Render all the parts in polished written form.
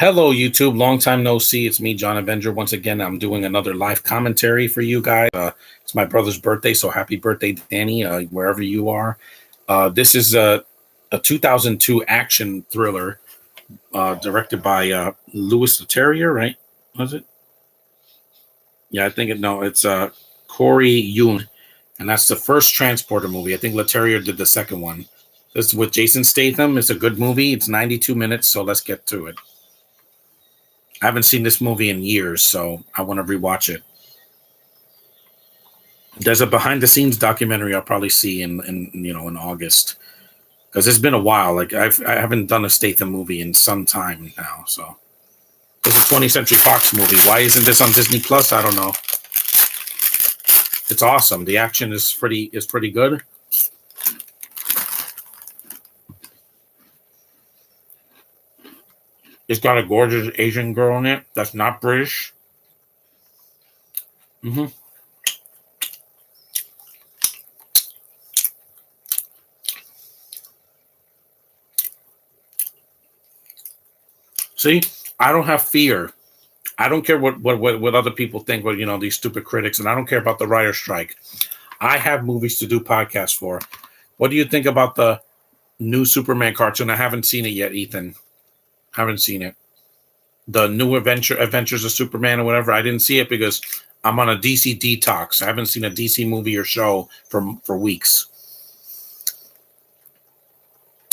Hello, YouTube. Long time no see. It's me, John Avenger. Once again, I'm doing another live commentary for you guys. It's my brother's birthday, so happy birthday, Danny, wherever you are. This is a 2002 action thriller directed by Louis Leterrier, right? Was it? Yeah, I think it. No, it's Corey Yuen, and that's the first Transporter movie. I think Leterrier did the second one. This is with Jason Statham. It's a good movie. It's 92 minutes, so let's get to it. I haven't seen this movie in years, so I want to rewatch it. There's a behind the scenes documentary I'll probably see in August, because it's been a while. Like I haven't done a Statham movie in some time now. So it's a 20th Century Fox movie. Why isn't this on Disney Plus? I don't know. It's awesome. The action is pretty good. It's got a gorgeous Asian girl in it that's not British. Mm-hmm. See, I don't have fear. I don't care what other people think. Well, these stupid critics, and I don't care about the writer strike. I have movies to do podcasts for. What do you think about the new Superman cartoon? I haven't seen it yet, Ethan. Haven't seen it. The new Adventures of Superman or whatever. I didn't see it because I'm on a DC detox. I haven't seen a DC movie or show for weeks.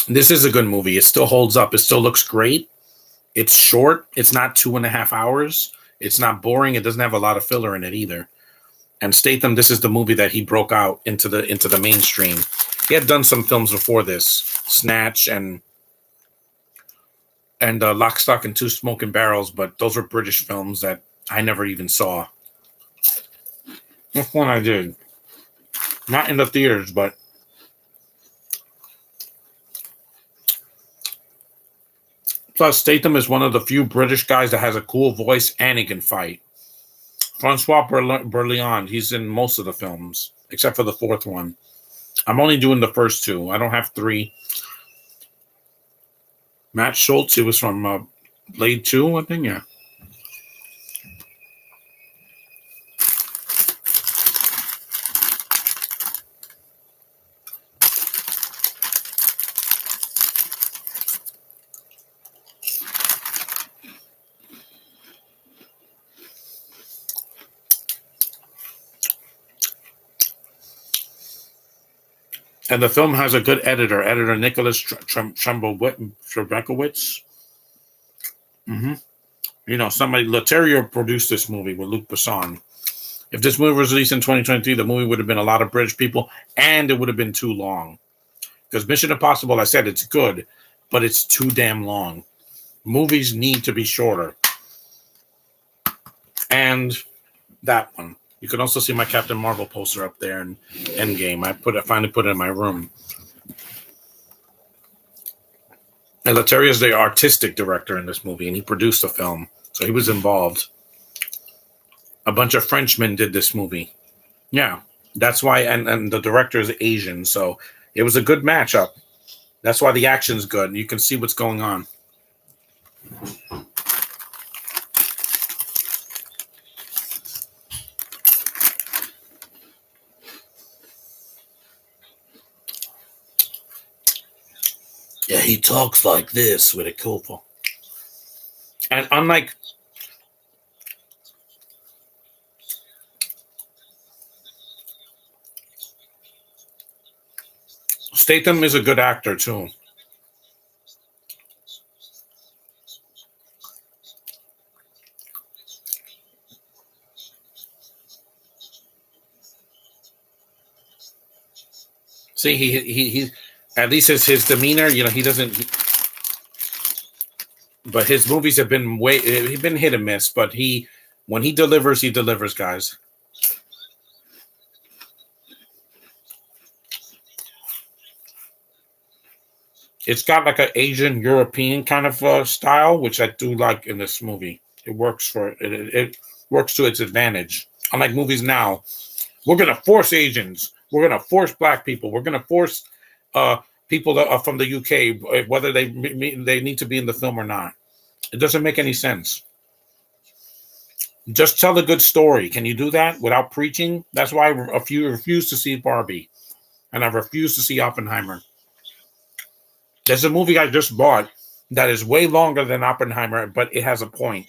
This is a good movie. It still holds up. It still looks great. It's short. It's not 2.5 hours. It's not boring. It doesn't have a lot of filler in it either. And Statham, this is the movie that he broke out into the mainstream. He had done some films before this, Snatch and Lock, Stock, and Two Smoking Barrels, but those were British films that I never even saw. This one I did. Not in the theaters, but plus Statham is one of the few British guys that has a cool voice and he can fight. Francois Berliand, he's in most of the films, except for the fourth one. I'm only doing the first two. I don't have three. Matt Schultz, he was from Blade 2, I think, yeah. And the film has a good editor Nicholas Trebekowitz. Mm-hmm. Somebody, Leterrier produced this movie with Luc Besson. If this movie was released in 2023, the movie would have been a lot of British people, and it would have been too long. Because Mission Impossible, I said, it's good, but it's too damn long. Movies need to be shorter. And that one. You can also see my Captain Marvel poster up there in Endgame. I finally put it in my room. And Leterrier is the artistic director in this movie, and he produced the film, so he was involved. A bunch of Frenchmen did this movie. Yeah, that's why, and the director is Asian, so it was a good matchup. That's why the action's good. You can see what's going on. Yeah, he talks like this with a cool. And unlike Statham is a good actor too. See, he at least his demeanor, he doesn't. But his movies have been he's been hit and miss. But when he delivers, guys. It's got like an Asian European kind of style, which I do like in this movie. It works it works to its advantage. Unlike movies now, we're gonna force Asians. We're gonna force Black people. We're gonna force people that are from the UK, whether they need to be in the film or not. It doesn't make any sense. Just tell a good story. Can you do that without preaching? That's why I refuse to see Barbie, and I refuse to see Oppenheimer. There's a movie I just bought that is way longer than Oppenheimer, but it has a point.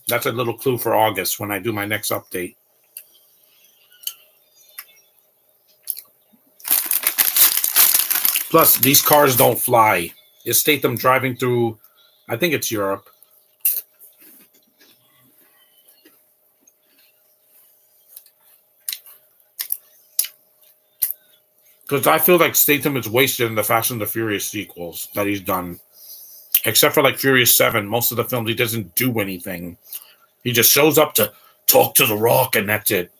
That's a little clue for August when I do my next update. Plus, these cars don't fly. You state them driving through, I think it's Europe. Because I feel like Statham is wasted in the Fast and the Furious sequels that he's done. Except for like Furious 7, most of the films he doesn't do anything. He just shows up to talk to The Rock and that's it.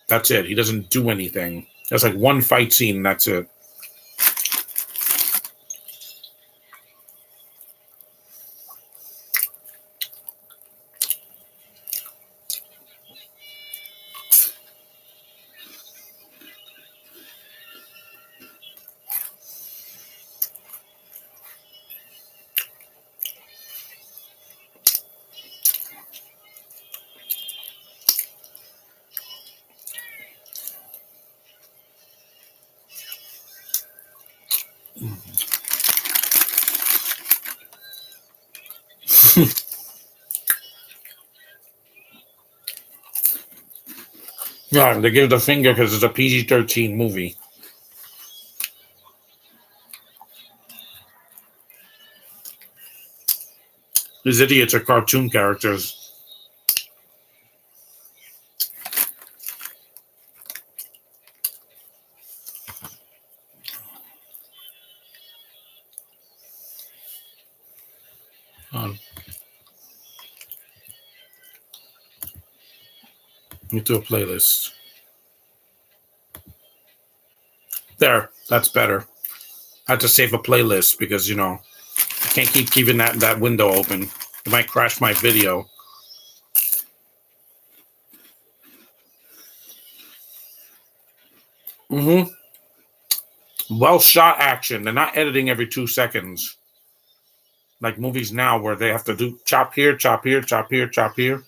That's it. He doesn't do anything. There's like one fight scene and that's it. Yeah, they give the finger because it's a PG-13 movie. These idiots are cartoon characters. Into a playlist. There, that's better. I had to save a playlist because, I can't keep keeping that window open. It might crash my video. Well shot action. They're not editing every 2 seconds. Like movies now where they have to do chop here, chop here, chop here, chop here.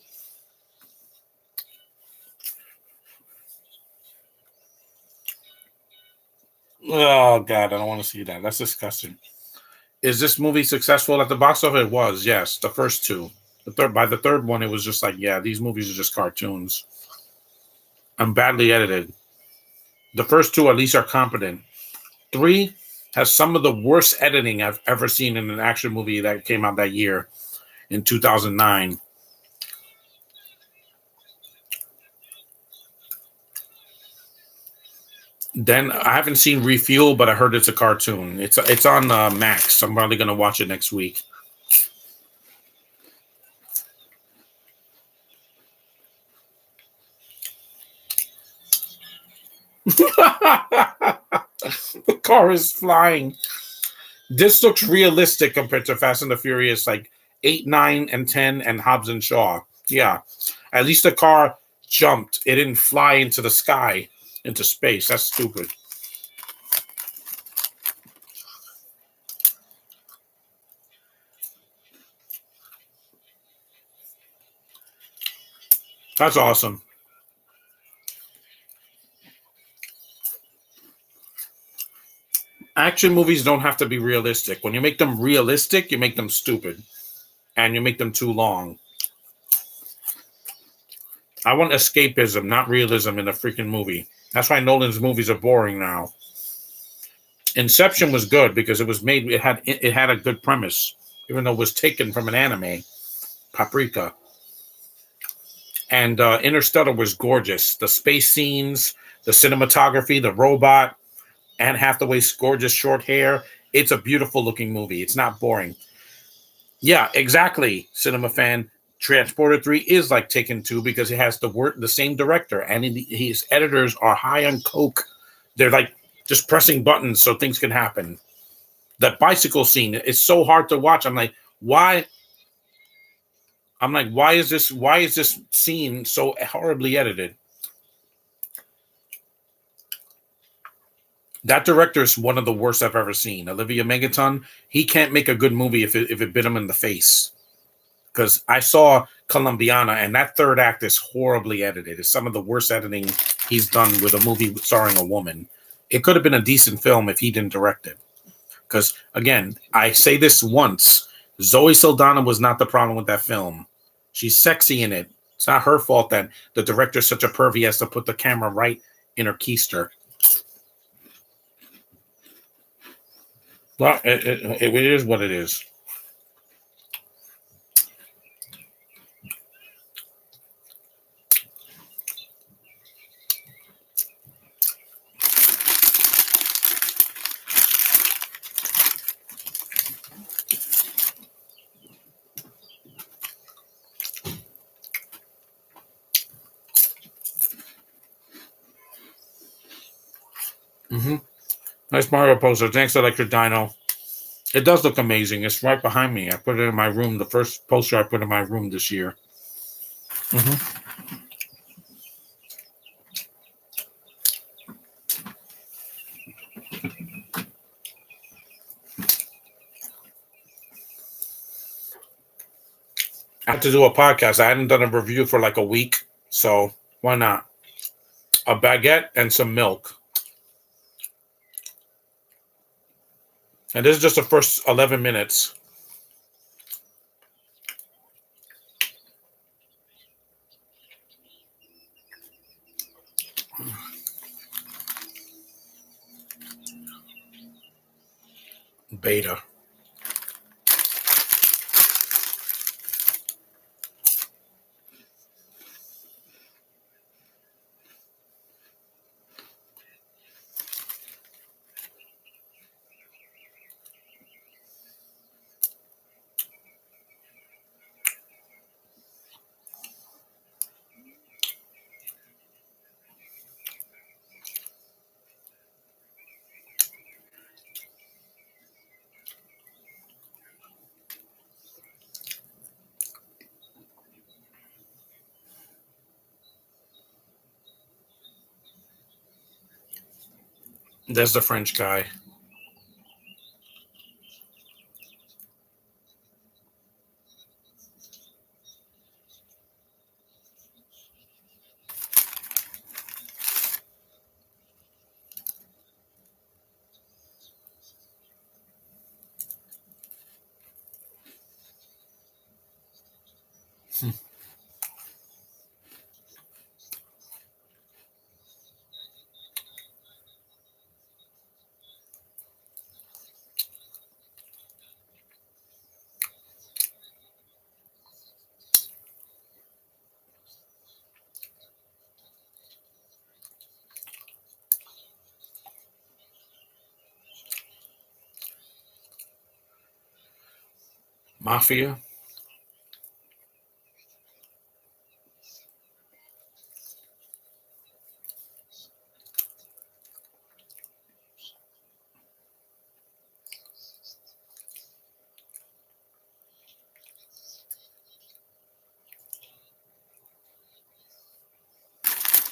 Oh, God, I don't want to see that. That's disgusting. Is this movie successful at the box office? It was, yes. The first two. By the third one, it was just like, yeah, these movies are just cartoons. And badly edited. The first two at least are competent. 3 has some of the worst editing I've ever seen in an action movie that came out that year in 2009. Then I haven't seen Refuel, but I heard it's a cartoon. It's on Max. I'm probably going to watch it next week. The car is flying. This looks realistic compared to Fast and the Furious, like 8, 9, and 10, and Hobbs and Shaw. Yeah. At least the car jumped. It didn't fly into the sky, into space. That's stupid. That's awesome. Action movies don't have to be realistic. When you make them realistic, you make them stupid. And you make them too long. I want escapism, not realism in a freaking movie. That's why Nolan's movies are boring now. Inception was good because it was made. It had a good premise, even though it was taken from an anime, Paprika. And Interstellar was gorgeous. The space scenes, the cinematography, the robot, Anne Hathaway's gorgeous short hair. It's a beautiful looking movie. It's not boring. Yeah, exactly, cinema fan. Transporter 3 is like Taken 2 because it has the same director, and his editors are high on coke. They're like just pressing buttons so things can happen. That bicycle scene is so hard to watch. I'm like, why is this scene so horribly edited? That director is one of the worst I've ever seen. Olivia Megaton. He can't make a good movie if it bit him in the face. Because I saw Colombiana, and that third act is horribly edited. It's some of the worst editing he's done with a movie starring a woman. It could have been a decent film if he didn't direct it. Because again, I say this once: Zoe Saldana was not the problem with that film. She's sexy in it. It's not her fault that the director's such a perv. He has to put the camera right in her keister. Well, it is what it is. Mm-hmm. Nice Mario poster. Thanks, Electric Dino. It does look amazing. It's right behind me. I put it in my room. The first poster I put in my room this year. Mm-hmm. I had to do a podcast. I hadn't done a review for like a week, so why not? A baguette and some milk. And this is just the first 11 minutes. Beta. There's the French guy. Mafia.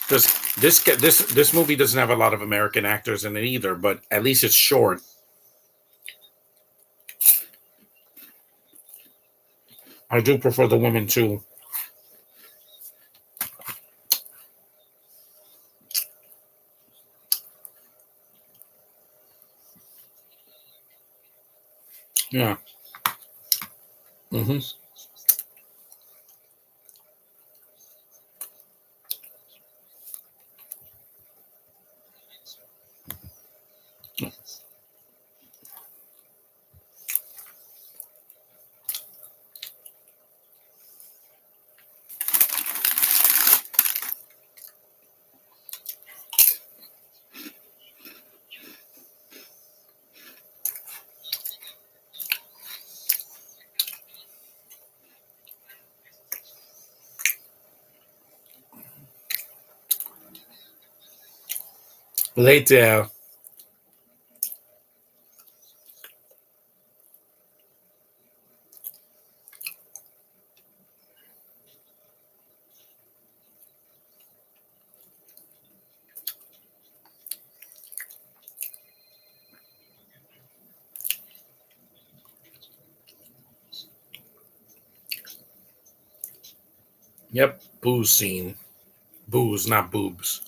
This movie doesn't have a lot of American actors in it either, but at least it's short. I do prefer the women too. Yeah. Mm-hmm. Later. Yep, booze scene. Booze, not boobs.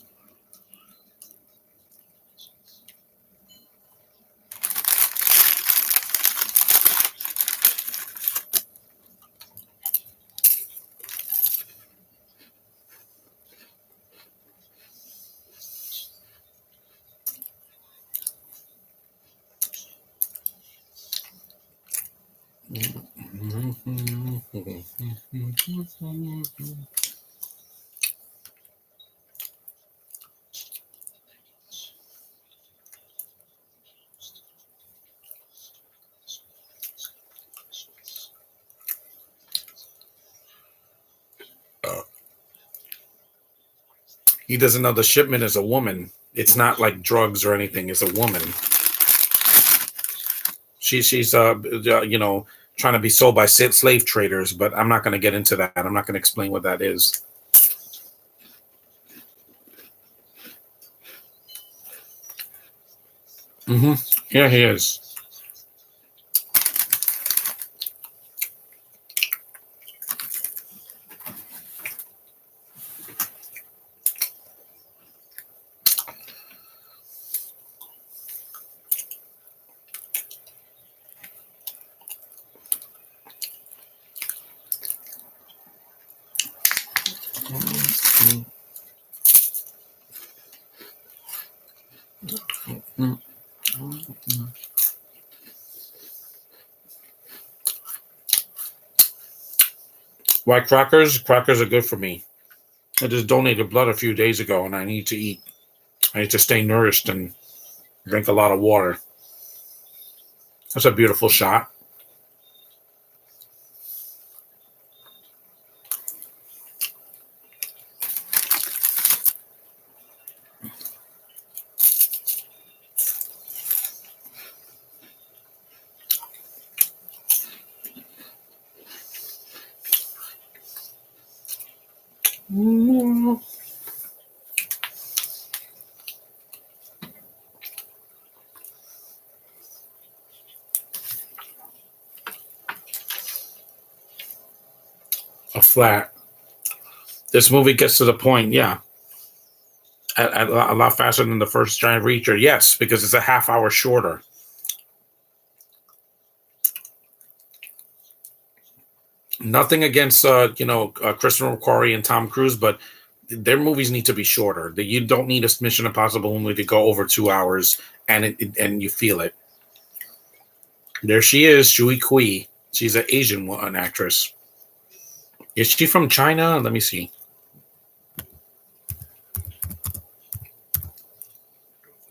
He doesn't know the shipment is a woman. It's not like drugs or anything. It's a woman. She's trying to be sold by slave traders, but I'm not going to get into that. I'm not going to explain what that is. Mm-hmm. Here he is. White crackers? Crackers are good for me. I just donated blood a few days ago, and I need to eat. I need to stay nourished and drink a lot of water. That's a beautiful shot. A flat. This movie gets to the point, yeah. A lot faster than the first Giant Reacher, yes, because it's a half hour shorter. Nothing against Christopher McQuarrie and Tom Cruise, but their movies need to be shorter. You don't need a Mission Impossible movie to go over 2 hours, and you feel it. There she is, Shui Kui. She's an an actress. Is she from China? Let me see.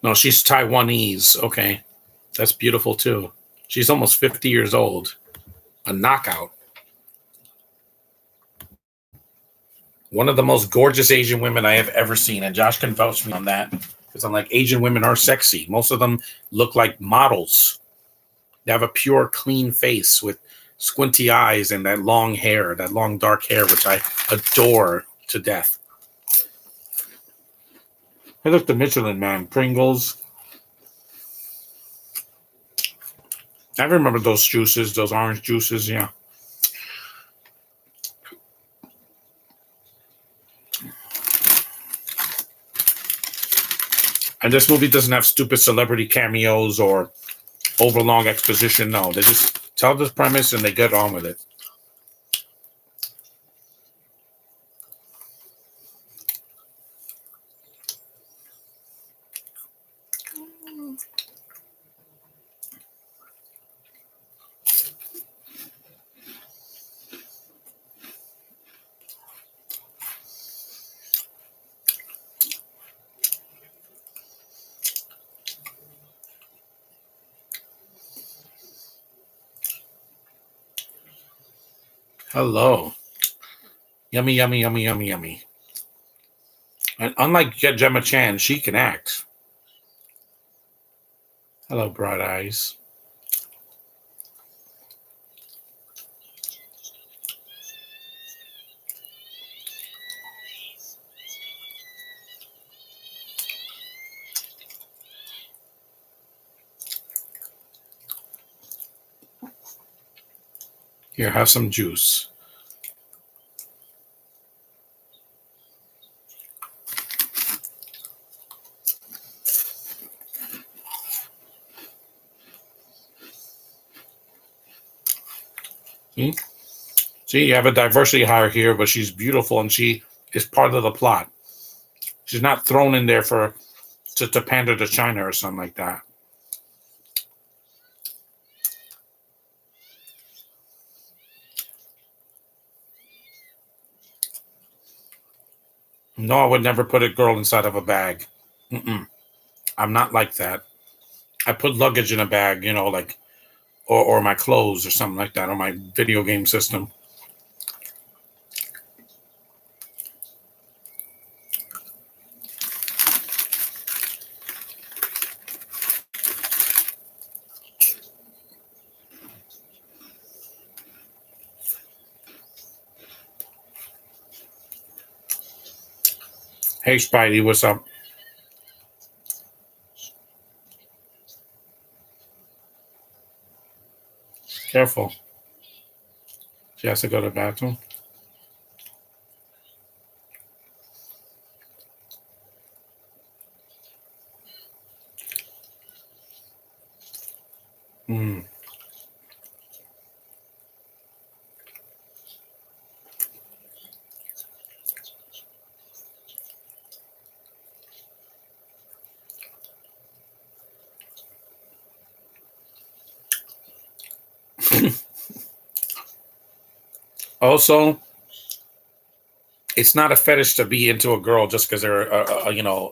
No, she's Taiwanese. Okay, that's beautiful too. She's almost 50 years old. A knockout. One of the most gorgeous Asian women I have ever seen, and Josh can vouch me on that because I'm like, Asian women are sexy. Most of them look like models. They have a pure, clean face with squinty eyes and that long hair, that long dark hair, which I adore to death. Hey, look, the Michelin Man, Pringles. I remember those juices, those orange juices. Yeah. And this movie doesn't have stupid celebrity cameos or overlong exposition. No, they just tell the premise and they get on with it. Hello. Yummy, yummy, yummy, yummy, yummy. And unlike Gemma Chan, she can act. Hello, Bright Eyes. Here, have some juice. Hmm? See, you have a diversity hire here, but she's beautiful and she is part of the plot. She's not thrown in there for to pander to China or something like that. No, I would never put a girl inside of a bag. Mm-mm. I'm not like that. I put luggage in a bag, like or my clothes or something like that, or my video game system. Hey, Spidey, what's up? Careful. She has to go to the bathroom. Mm. Also, it's not a fetish to be into a girl just because they're,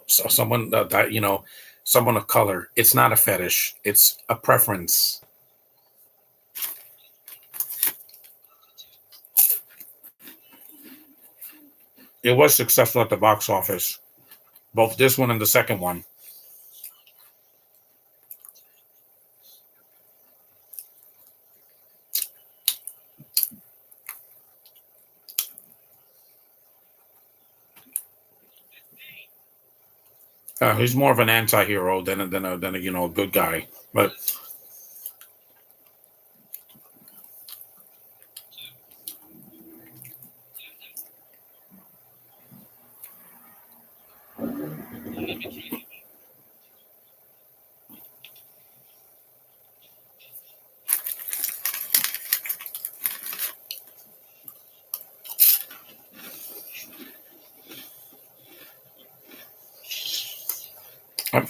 someone that someone of color. It's not a fetish. It's a preference. It was successful at the box office, both this one and the second one. He's more of an anti-hero than a good guy. But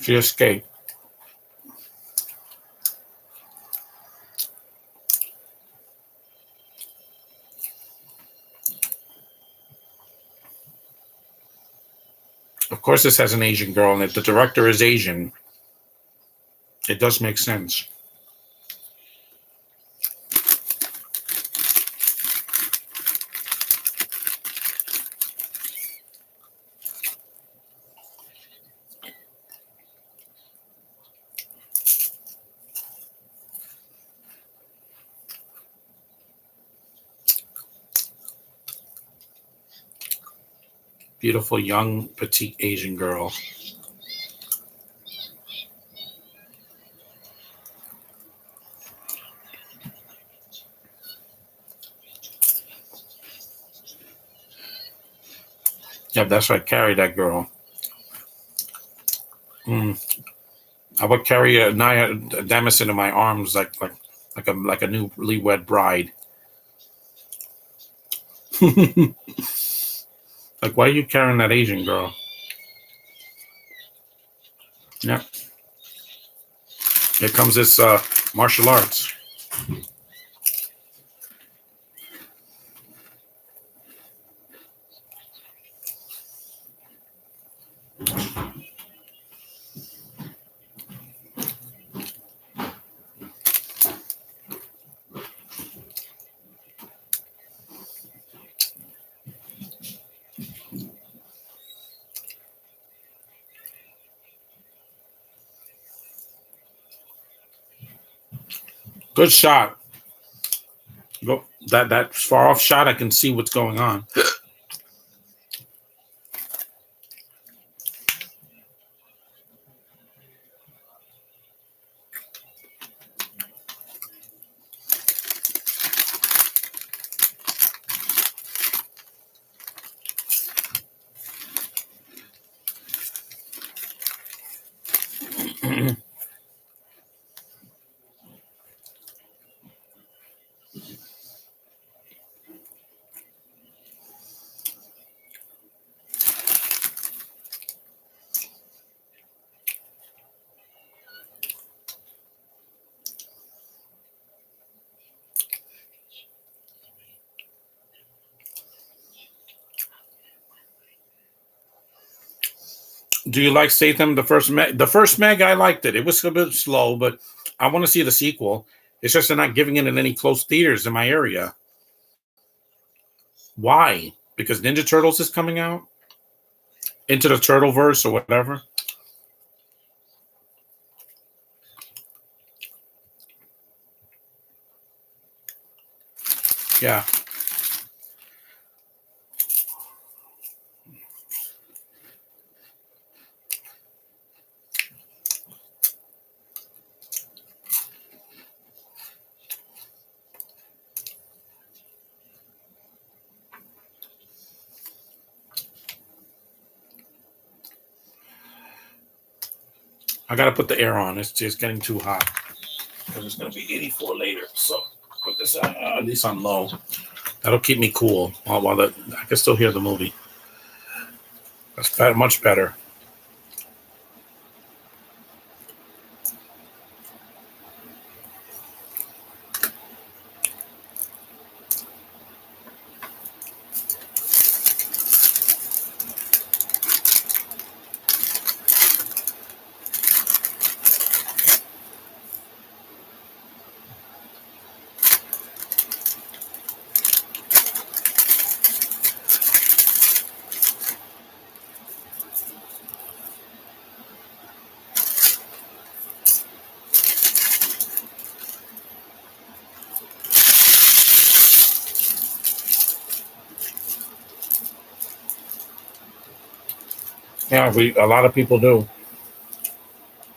she escaped. Of course, this has an Asian girl in it. The director is Asian. It does make sense. Beautiful, young, petite Asian girl. Yeah, that's right. Carry that girl. Mm. I would carry a Nia Damison in my arms like a newly wed bride. Like, why are you carrying that Asian girl? Yeah, here comes this martial arts. Good shot. Go that far off shot. I can see what's going on. Do you like Statham? The first Meg, I liked it. It was a bit slow, but I want to see the sequel. It's just they're not giving it in any close theaters in my area. Why? Because Ninja Turtles is coming out into the Turtleverse or whatever. Yeah. I gotta put the air on. It's just getting too hot because it's gonna be 84 later. So put this at least on low. That'll keep me cool I can still hear the movie. That's much better. Yeah, a lot of people do.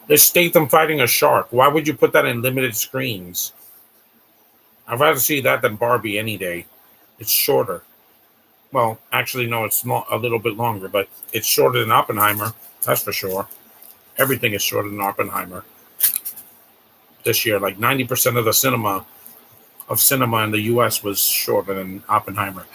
There's Statham fighting a shark. Why would you put that in limited screens? I'd rather see that than Barbie any day. It's shorter. Well, actually, no, it's not a little bit longer, but it's shorter than Oppenheimer. That's for sure. Everything is shorter than Oppenheimer this year. Like 90% of the cinema in the U.S. was shorter than Oppenheimer.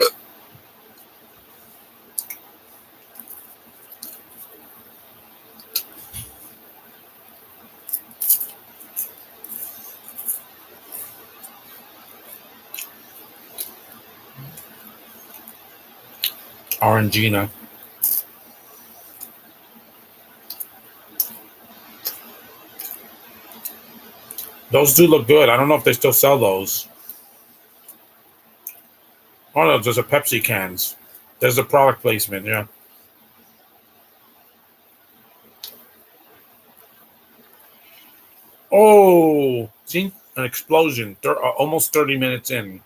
Orangina. Those do look good. I don't know if they still sell those. Oh no, there's a Pepsi cans. There's a product placement. Yeah. Oh, see an explosion. Almost 30 minutes in.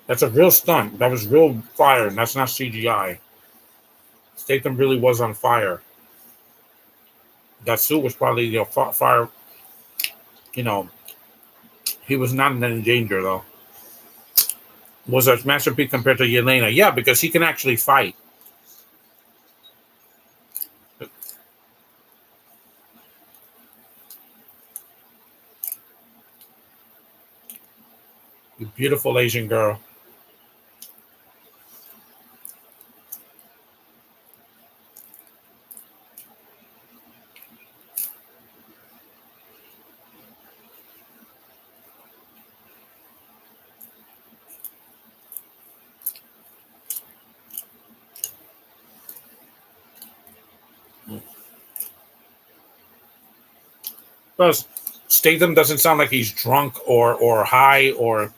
That's a real stunt. That was real fire, and that's not CGI. Statham really was on fire. That suit was probably fire. You know, he was not in any danger though. Was a masterpiece compared to Yelena? Yeah, because he can actually fight. You beautiful Asian girl. Plus, Statham doesn't sound like he's drunk or high or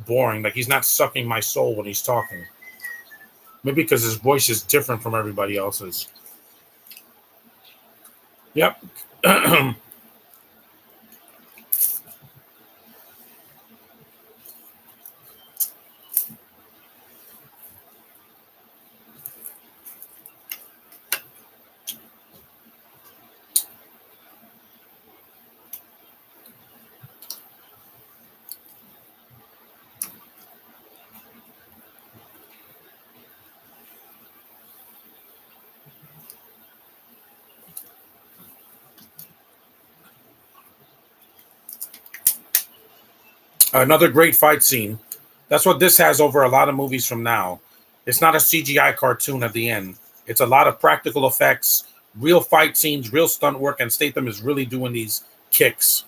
boring. Like he's not sucking my soul when he's talking. Maybe because his voice is different from everybody else's. Yep. Another great fight scene. That's what this has over a lot of movies from now. It's not a CGI cartoon at the end. It's a lot of practical effects, real fight scenes, real stunt work, and Statham is really doing these kicks.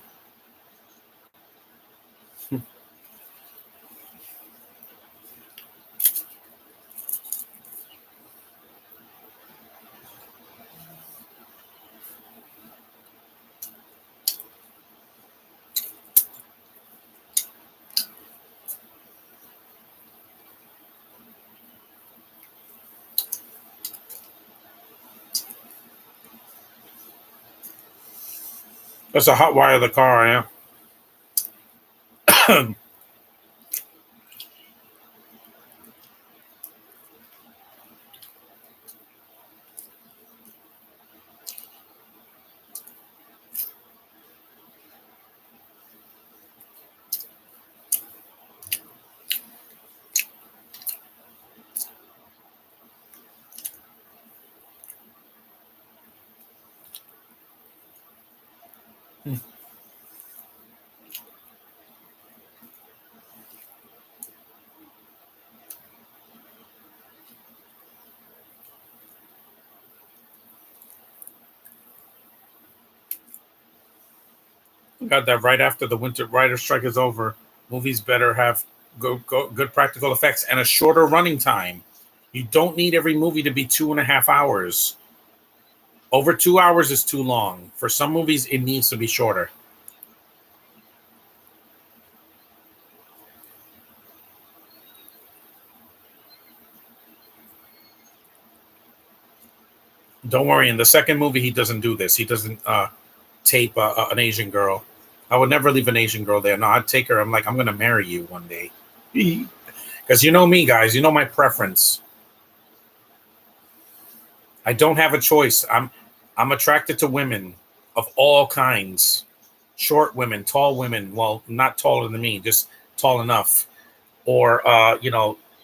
That's a hot wire of the car, yeah. Got that right after the winter writer strike is over. Movies better have good practical effects and a shorter running time. You don't need every movie to be 2.5 hours. Over 2 hours is too long. For some movies, it needs to be shorter. Don't worry. In the second movie, he doesn't do this. He doesn't tape an Asian girl. I would never leave an Asian girl there. No, I'd take her. I'm like, I'm going to marry you one day. Because you know me, guys. You know my preference. I don't have a choice. I'm attracted to women of all kinds. Short women, tall women. Well, not taller than me, just tall enough, or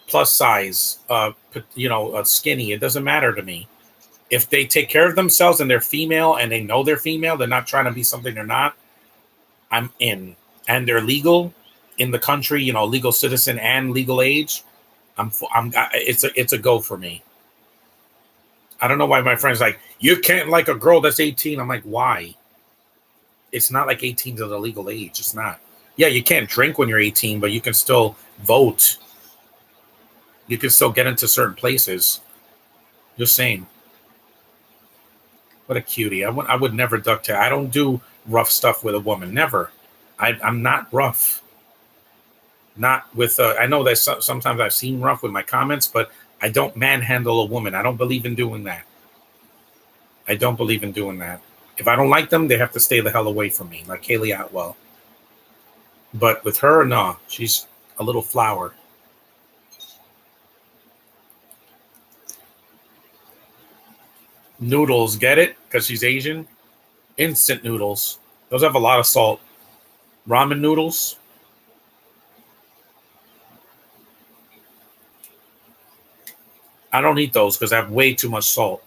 plus size. Skinny. It doesn't matter to me. If they take care of themselves and they're female and they know they're female, they're not trying to be something they're not. I'm in, and they're legal in the country. Legal citizen and legal age. It's a go for me. I don't know why my friends like you can't like a girl that's 18. I'm like, why? It's not like 18 is a legal age. It's not. Yeah, you can't drink when you're 18, but you can still vote. You can still get into certain places. Just saying. What a cutie. I would never duck to. I don't do rough stuff with a woman. Never. I'm not rough. Not with. I know that sometimes I've seen rough with my comments, but I don't manhandle a woman. I don't believe in doing that. I don't believe in doing that. If I don't like them, they have to stay the hell away from me, like Haley Atwell. But with her, no, she's a little flower. Noodles, get it? Because she's Asian. Instant noodles. Those have a lot of salt. Ramen noodles. I don't eat those because I have way too much salt.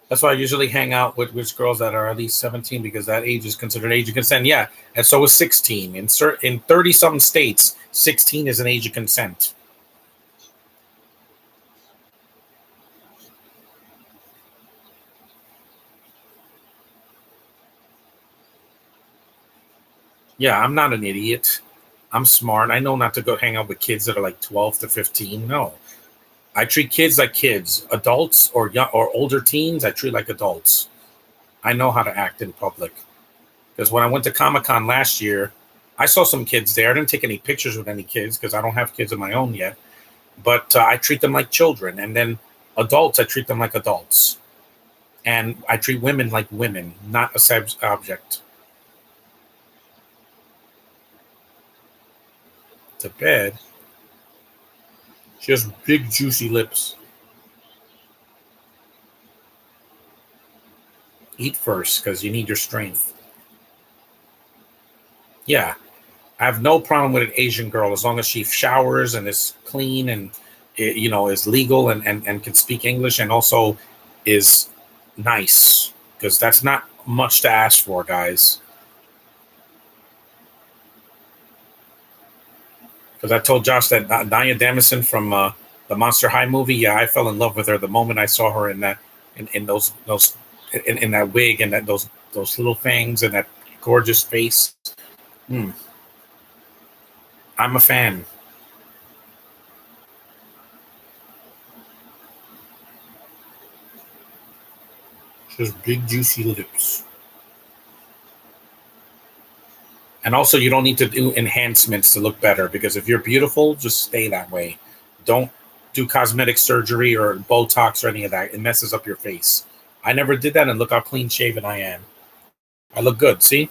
That's why I usually hang out with girls that are at least 17 because that age is considered age of consent. Yeah, and so is 16. In 30 something states, 16 is an age of consent. Yeah, I'm not an idiot. I'm smart. I know not to go hang out with kids that are like 12 to 15. No, I treat kids like kids. Adults or young or older teens, I treat like adults. I know how to act in public. Because when I went to Comic Con last year, I saw some kids there. I didn't take any pictures with any kids because I don't have kids of my own yet. But I treat them like children. And then adults, I treat them like adults. And I treat women like women, not a sex object. To bed, she has big, juicy lips. Eat first because you need your strength. Yeah, I have no problem with an Asian girl as long as she showers and is clean and is legal and can speak English and also is nice because that's not much to ask for, guys. Because I told Josh that Nia Damison from the Monster High movie, yeah, I fell in love with her the moment I saw her in that in those in that wig and those little fangs and that gorgeous face. Hmm, I'm a fan. Just big juicy lips. And also, you don't need to do enhancements to look better because if you're beautiful, just stay that way. Don't do cosmetic surgery or Botox or any of that. It messes up your face. I never did that, and look how clean shaven I am. I look good. See,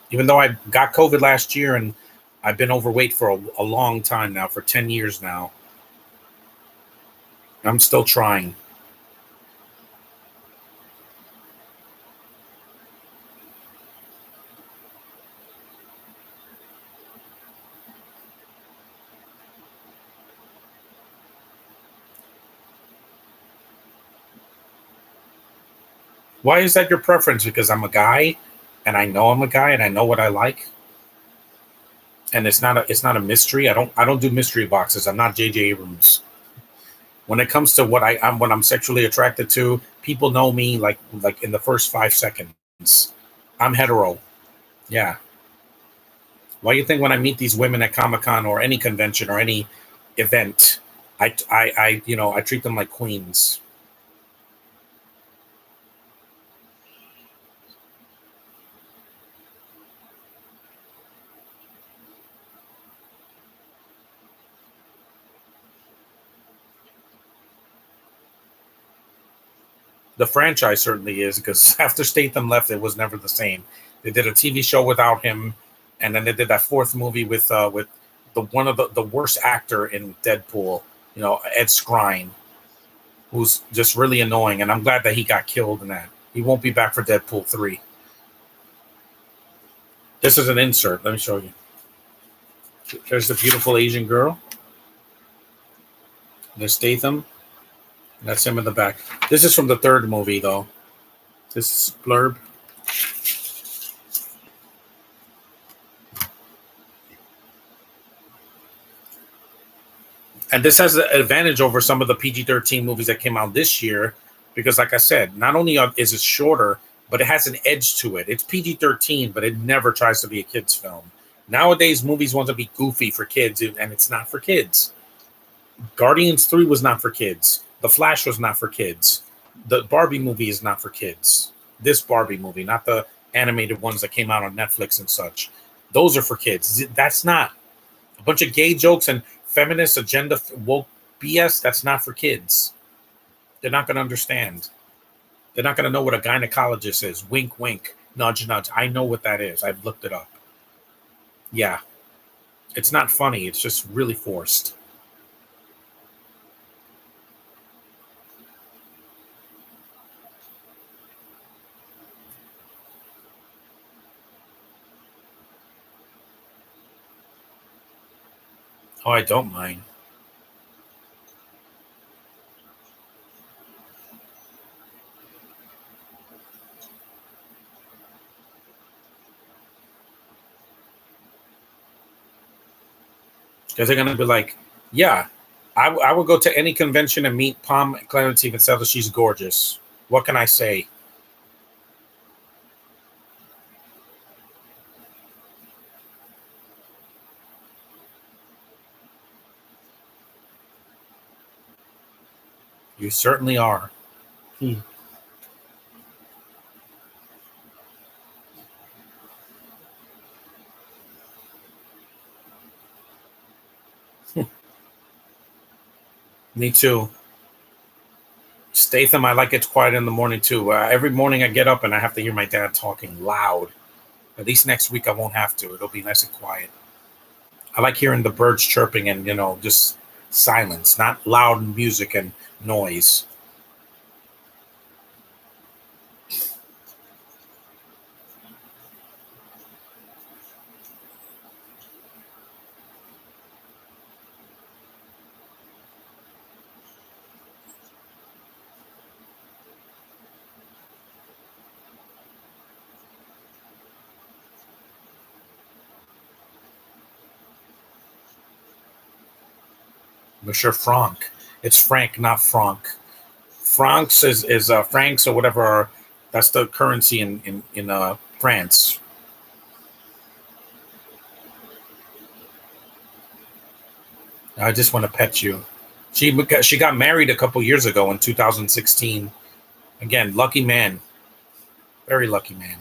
even though I got COVID last year and I've been overweight for a long time now, for 10 years now, I'm still trying. Why is that your preference? Because I'm a guy, and I know I'm a guy, and I know what I like, and it's not a mystery. I don't do mystery boxes. I'm not J.J. Abrams. When it comes to what I'm sexually attracted to, people know me like in the first 5 seconds. I'm hetero. Yeah. Why do you think when I meet these women at Comic Con or any convention or any event, I treat them like queens. The franchise certainly is because after Statham left, it was never the same. They did a TV show without him, and then they did that fourth movie with the one of the worst actor in Deadpool, Ed Skrein, who's just really annoying. And I'm glad that he got killed in that. He won't be back for Deadpool 3. This is an insert. Let me show you. There's the beautiful Asian girl. There's Statham. That's him in the back. This is from the third movie, though. This is blurb. And this has an advantage over some of the PG-13 movies that came out this year because, like I said, not only is it shorter, but it has an edge to it. It's PG-13, but it never tries to be a kid's film. Nowadays, movies want to be goofy for kids, and it's not for kids. Guardians 3 was not for kids. The Flash was not for kids. The Barbie movie is not for kids. This Barbie movie, not the animated ones that came out on Netflix and such. Those are for kids. That's not. A bunch of gay jokes and feminist agenda woke BS, that's not for kids. They're not going to understand. They're not going to know what a gynecologist is. Wink, wink, nudge, nudge. I know what that is. I've looked it up. Yeah. It's not funny. It's just really forced. Oh, I don't mind. Because they're going to be like, yeah, I would go to any convention and meet Palm Clemente and tell her she's gorgeous. What can I say? You certainly are. Hmm. Me too. Statham, I like it's quiet in the morning too. Every morning I get up and I have to hear my dad talking loud. At least next week I won't have to. It'll be nice and quiet. I like hearing the birds chirping and just silence, not loud music and noise. Monsieur Franck. It's Frank, not Franck. Francs is francs or whatever. That's the currency in France. I just want to pet you. She got married a couple years ago in 2016. Again, lucky man. Very lucky man.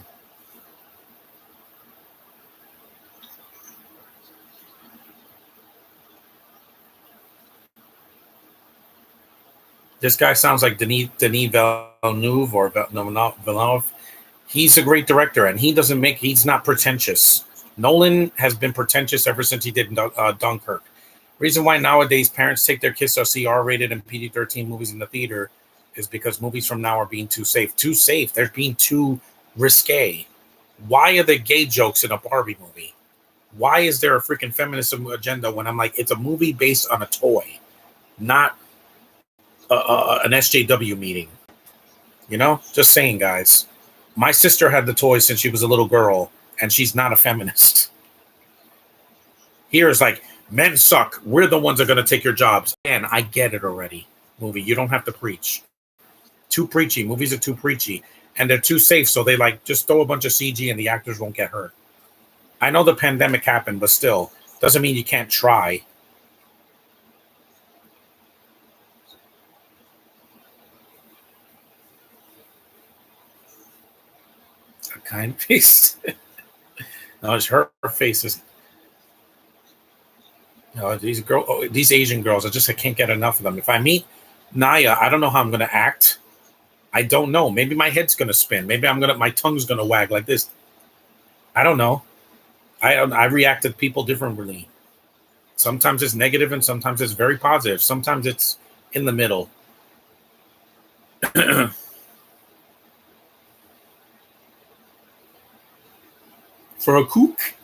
This guy sounds like Denis Villeneuve or Villeneuve. He's a great director, and he's not pretentious. Nolan has been pretentious ever since he did Dunkirk. Reason why nowadays parents take their kids to see R-rated and PG-13 movies in the theater is because movies from now are being too safe. Too safe. They're being too risque. Why are there gay jokes in a Barbie movie? Why is there a freaking feminism agenda when I'm like, it's a movie based on a toy, not an SJW meeting? You know, just saying, guys. My sister had the toy since she was a little girl, and she's not a feminist. Here is like, men suck. We're the ones that are going to take your jobs. And I get it already. Movie, you don't have to preach. Too preachy. Movies are too preachy. And they're too safe, so they like just throw a bunch of CG and the actors won't get hurt. I know the pandemic happened, but still, doesn't mean you can't try. A kind face. No, it's her face is. No, these Asian girls, I can't get enough of them. If I meet Naya, I don't know how I'm going to act. I don't know. Maybe my head's going to spin. Maybe my tongue's going to wag like this. I don't know. I react to people differently. Sometimes it's negative and sometimes it's very positive. Sometimes it's in the middle. For a kook?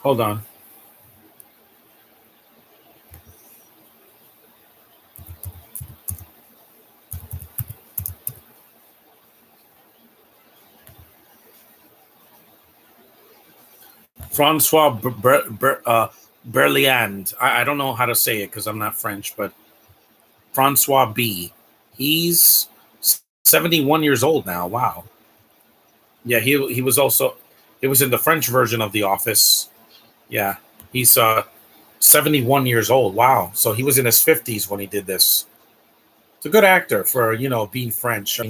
Hold on. Francois Berliand. I don't know how to say it because I'm not French, but Francois B. He's 71 years old now. Wow. Yeah, he was also he was in the French version of The Office. Yeah, he's 71 years old. Wow. So he was in his 50s when he did this. It's a good actor for being French.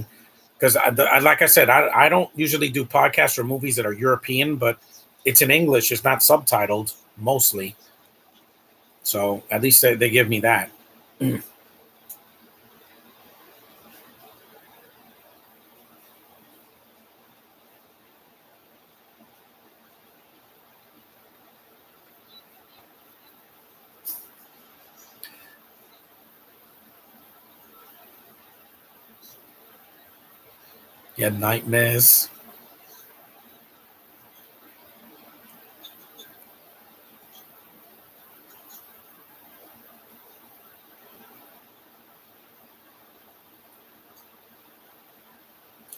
Because like I said, I don't usually do podcasts or movies that are European, but it's in English. It's not subtitled mostly. So at least they give me that. Yeah, nightmares.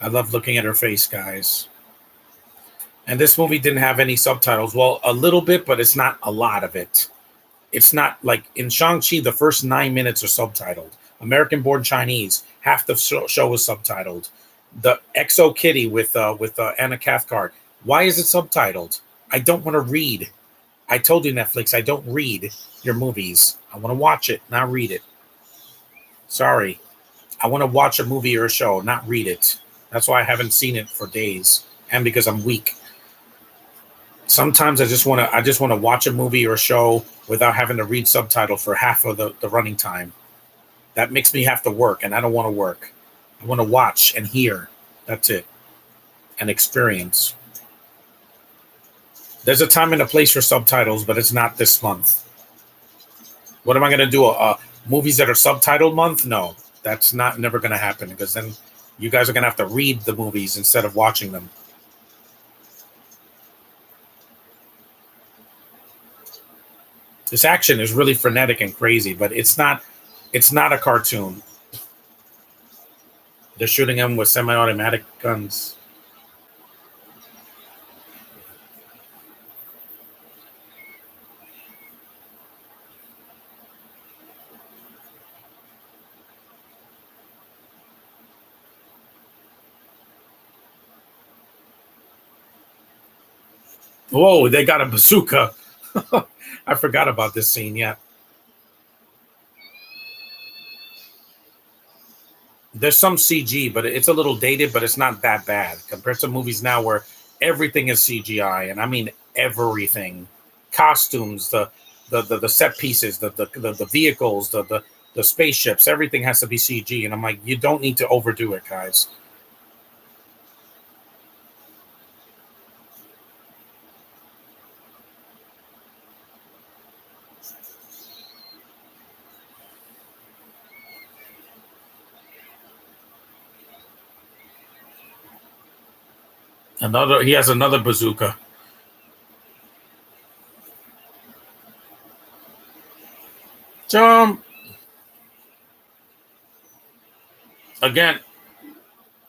I love looking at her face, guys. And this movie didn't have any subtitles. Well, a little bit, but it's not a lot of it. It's not like in Shang-Chi, the first 9 minutes are subtitled. American Born Chinese, half the show was subtitled. The Exo Kitty with Anna Cathcart. Why is it subtitled? I don't want to read. I told you, Netflix, I don't read your movies. I want to watch it, not read it. Sorry. I want to watch a movie or a show, not read it. That's why I haven't seen it for days, and because I'm weak. Sometimes I just want to watch a movie or a show without having to read subtitles for half of the running time. That makes me have to work, and I don't want to work. I want to watch and hear. That's it. And experience. There's a time and a place for subtitles, but it's not this month. What am I going to do? Movies that are subtitled month? No, that's not never going to happen because then you guys are going to have to read the movies instead of watching them. This action is really frenetic and crazy, but it's not a cartoon. They're shooting him with semi-automatic guns. Whoa, they got a bazooka. I forgot about this scene. Yeah, there's some CG, but it's a little dated, but it's not that bad compared to movies now where everything is CGI, and I mean everything, costumes, the set pieces, the vehicles, the spaceships, everything has to be CG, and I'm like, you don't need to overdo it, guys. He has another bazooka. Jump again.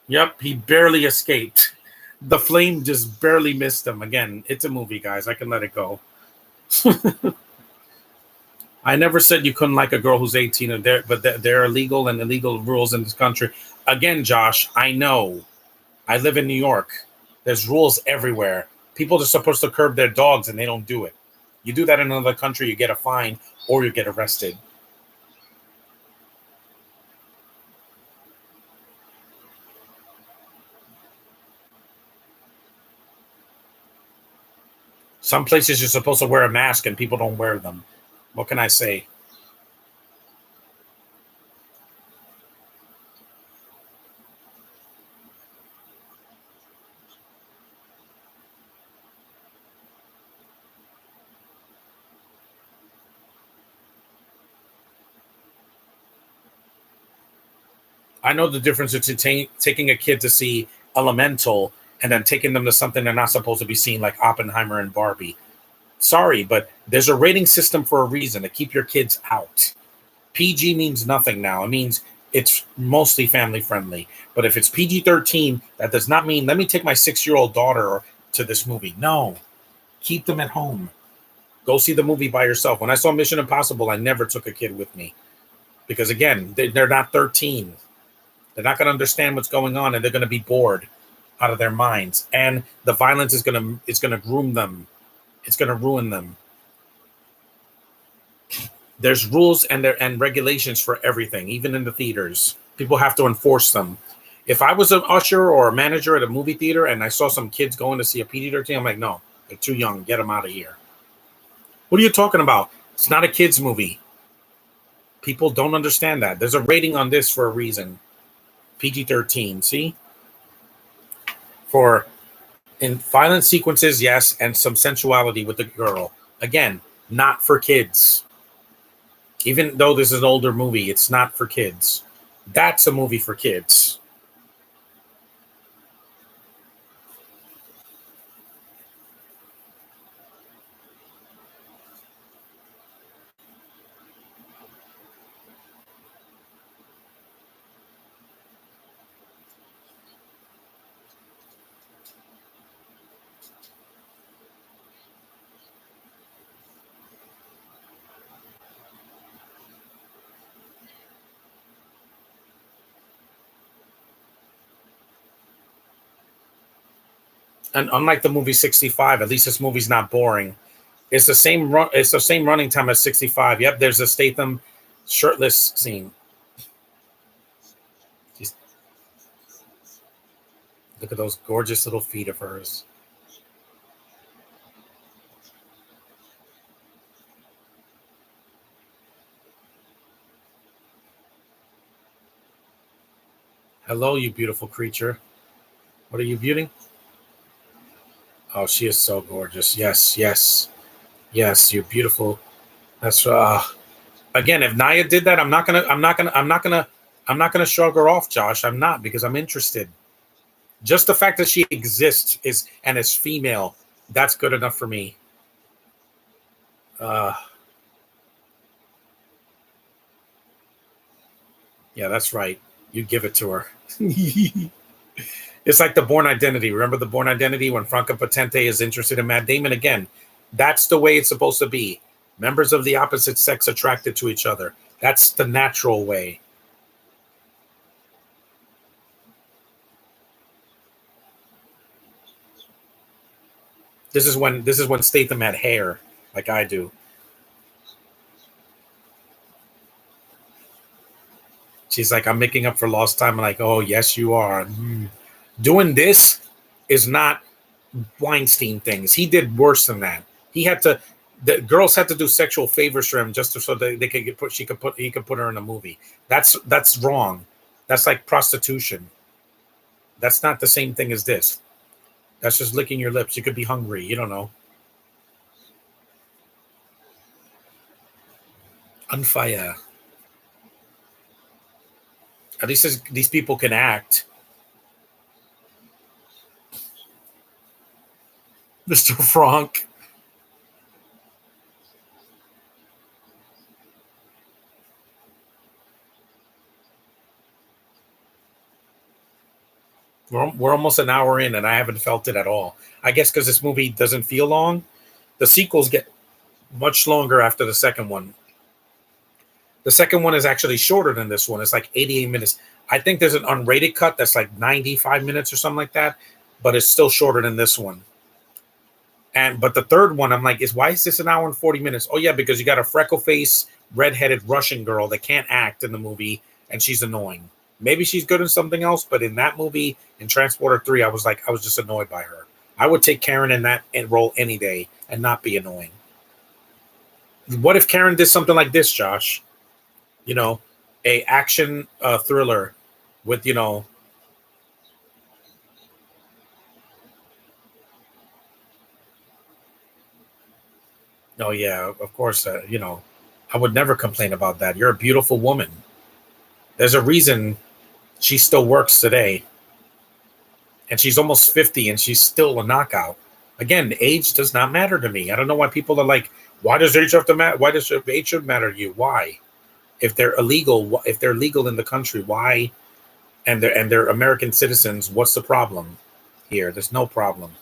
Yep, he barely escaped. The flame just barely missed him. Again, it's a movie, guys. I can let it go. I never said you couldn't like a girl who's 18, but there are legal and illegal rules in this country. Again, Josh, I know. I live in New York. There's rules everywhere. People are supposed to curb their dogs and they don't do it. You do that in another country, you get a fine or you get arrested. Some places you're supposed to wear a mask and people don't wear them. What can I say? I know the difference between taking a kid to see Elemental and then taking them to something they're not supposed to be seeing, like Oppenheimer and Barbie. Sorry, but there's a rating system for a reason to keep your kids out. PG means nothing now. It means it's mostly family friendly. But if it's PG-13, that does not mean let me take my 6-year-old daughter to this movie. No, keep them at home. Go see the movie by yourself. When I saw Mission Impossible, I never took a kid with me because again, they're not 13. They're not going to understand what's going on, and they're going to be bored out of their minds. And the violence is going to groom them. It's going to ruin them. There's rules and regulations for everything, even in the theaters. People have to enforce them. If I was an usher or a manager at a movie theater and I saw some kids going to see a PG-13, I'm like, no, they're too young. Get them out of here. What are you talking about? It's not a kids movie. People don't understand that. There's a rating on this for a reason. PG-13. See, for in violent sequences, yes, and some sensuality with the girl. Again, not for kids. Even though this is an older movie, it's not for kids. That's a movie for kids. And unlike the movie 65, at least this movie's not boring. It's the same run. It's the same running time as 65. Yep, there's a Statham shirtless scene. Just look at those gorgeous little feet of hers. Hello, you beautiful creature. What are you beauty? Oh, she is so gorgeous. Yes, yes, yes. You're beautiful. That's again. If Naya did that, I'm not gonna shrug her off, Josh. I'm not because I'm interested. Just the fact that she exists is female. That's good enough for me. Uh, Yeah, that's right. You give it to her. It's like the Born Identity. Remember the Born Identity when Franca Potente is interested in Matt Damon again? That's the way it's supposed to be. Members of the opposite sex attracted to each other. That's the natural way. This is when Statham had hair, like I do. She's like, I'm making up for lost time. I'm like, oh yes, you are. Doing this is not Weinstein things. He did worse than that. He had to. The girls had to do sexual favors for him just so they could get put. She could put. He could put her in a movie. That's wrong. That's like prostitution. That's not the same thing as this. That's just licking your lips. You could be hungry. You don't know. On fire. At least these people can act. Mr. Frank. We're almost an hour in, and I haven't felt it at all. I guess because this movie doesn't feel long. The sequels get much longer after the second one. The second one is actually shorter than this one. It's like 88 minutes. I think there's an unrated cut that's like 95 minutes or something like that, but it's still shorter than this one. And but the third one, I'm like, is why is this an hour and 40 minutes? Oh yeah, because you got a freckle face, redheaded Russian girl that can't act in the movie, and she's annoying. Maybe she's good in something else, but in that movie, in Transporter 3, I was just annoyed by her. I would take Karen in that role any day and not be annoying. What if Karen did something like this, Josh? You know, a action thriller with oh yeah, of course, I would never complain about that. You're a beautiful woman. There's a reason she still works today, and she's almost 50, and she's still a knockout. Again, age does not matter to me. I don't know why people are like, why does age have to matter? Why does age should matter to you? Why? If they're illegal, if they're legal in the country, why? And they're American citizens. What's the problem here? There's no problem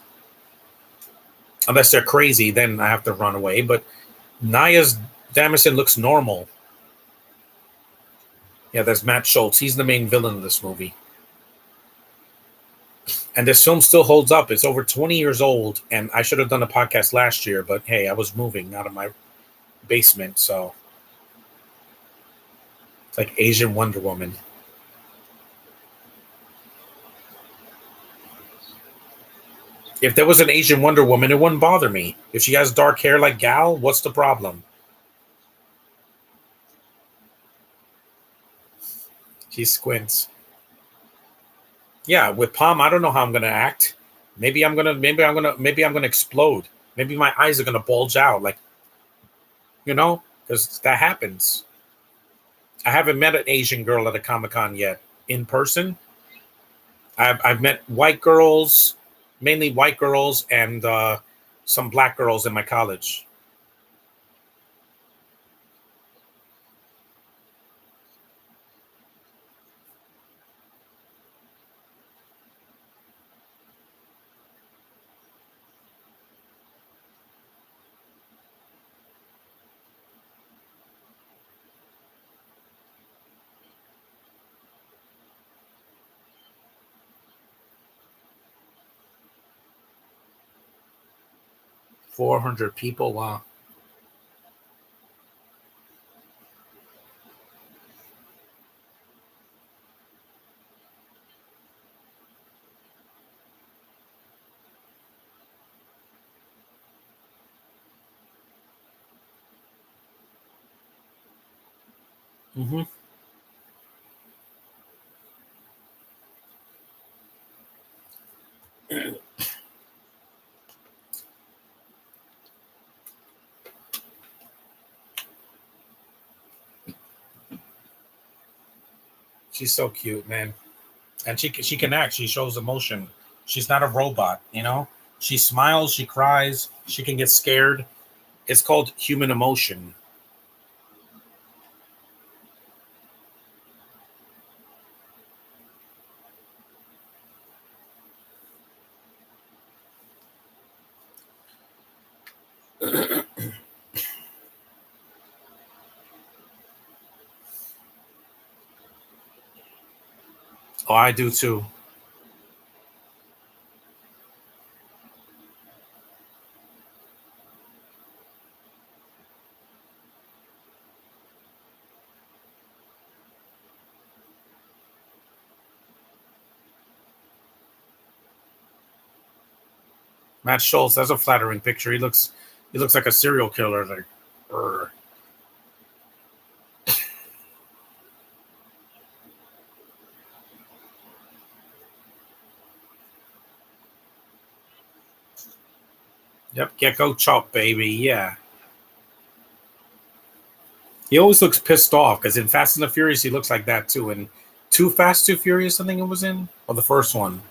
unless they're crazy. Then I have to run away. But Naya's Damison looks normal. Yeah, there's Matt Schultz. He's the main villain of this movie. And this film still holds up. It's over 20 years old, and I should have done a podcast last year, but hey, I was moving out of my basement, so it's like Asian Wonder Woman. If there was an Asian Wonder Woman, it wouldn't bother me. If she has dark hair like Gal, what's the problem? She squints. Yeah, with Palm, I don't know how I'm gonna act. Maybe I'm gonna explode. Maybe my eyes are gonna bulge out, like because that happens. I haven't met an Asian girl at a Comic Con yet in person. I've met white girls, mainly white girls, and some black girls in my college. 400 people. Wow. hmm She's so cute, man, and she can act. She shows emotion. She's not a robot. She smiles. She cries. She can get scared. It's called human emotion. Oh, I do too. Matt Schultz, that's a flattering picture. He looks like a serial killer. Like, "Brr." Yep, Gecko Chop, baby. Yeah. He always looks pissed off because in Fast and the Furious, he looks like that too. And Too Fast, Too Furious, I think it was in, or the first one.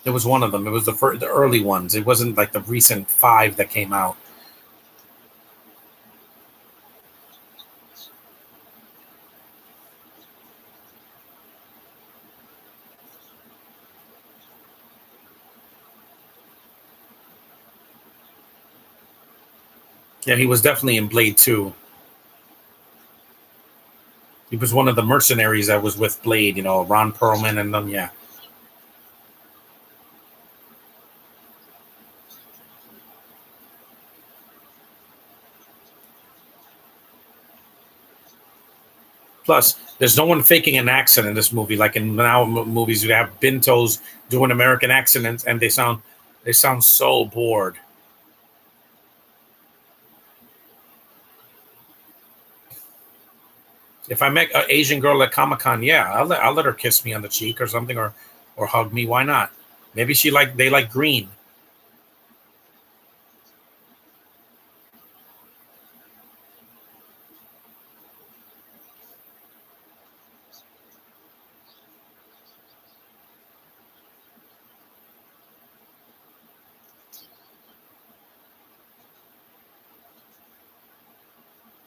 It was one of them. It was the early ones. It wasn't like the recent five that came out. Yeah, he was definitely in Blade 2. He was one of the mercenaries that was with Blade, Ron Perlman and them, yeah. Plus, there's no one faking an accent in this movie. Like in now movies, you have Bintos doing American accents, and they sound so bored. If I met an Asian girl at Comic Con, yeah, I'll let her kiss me on the cheek or something, or hug me. Why not? Maybe they like green.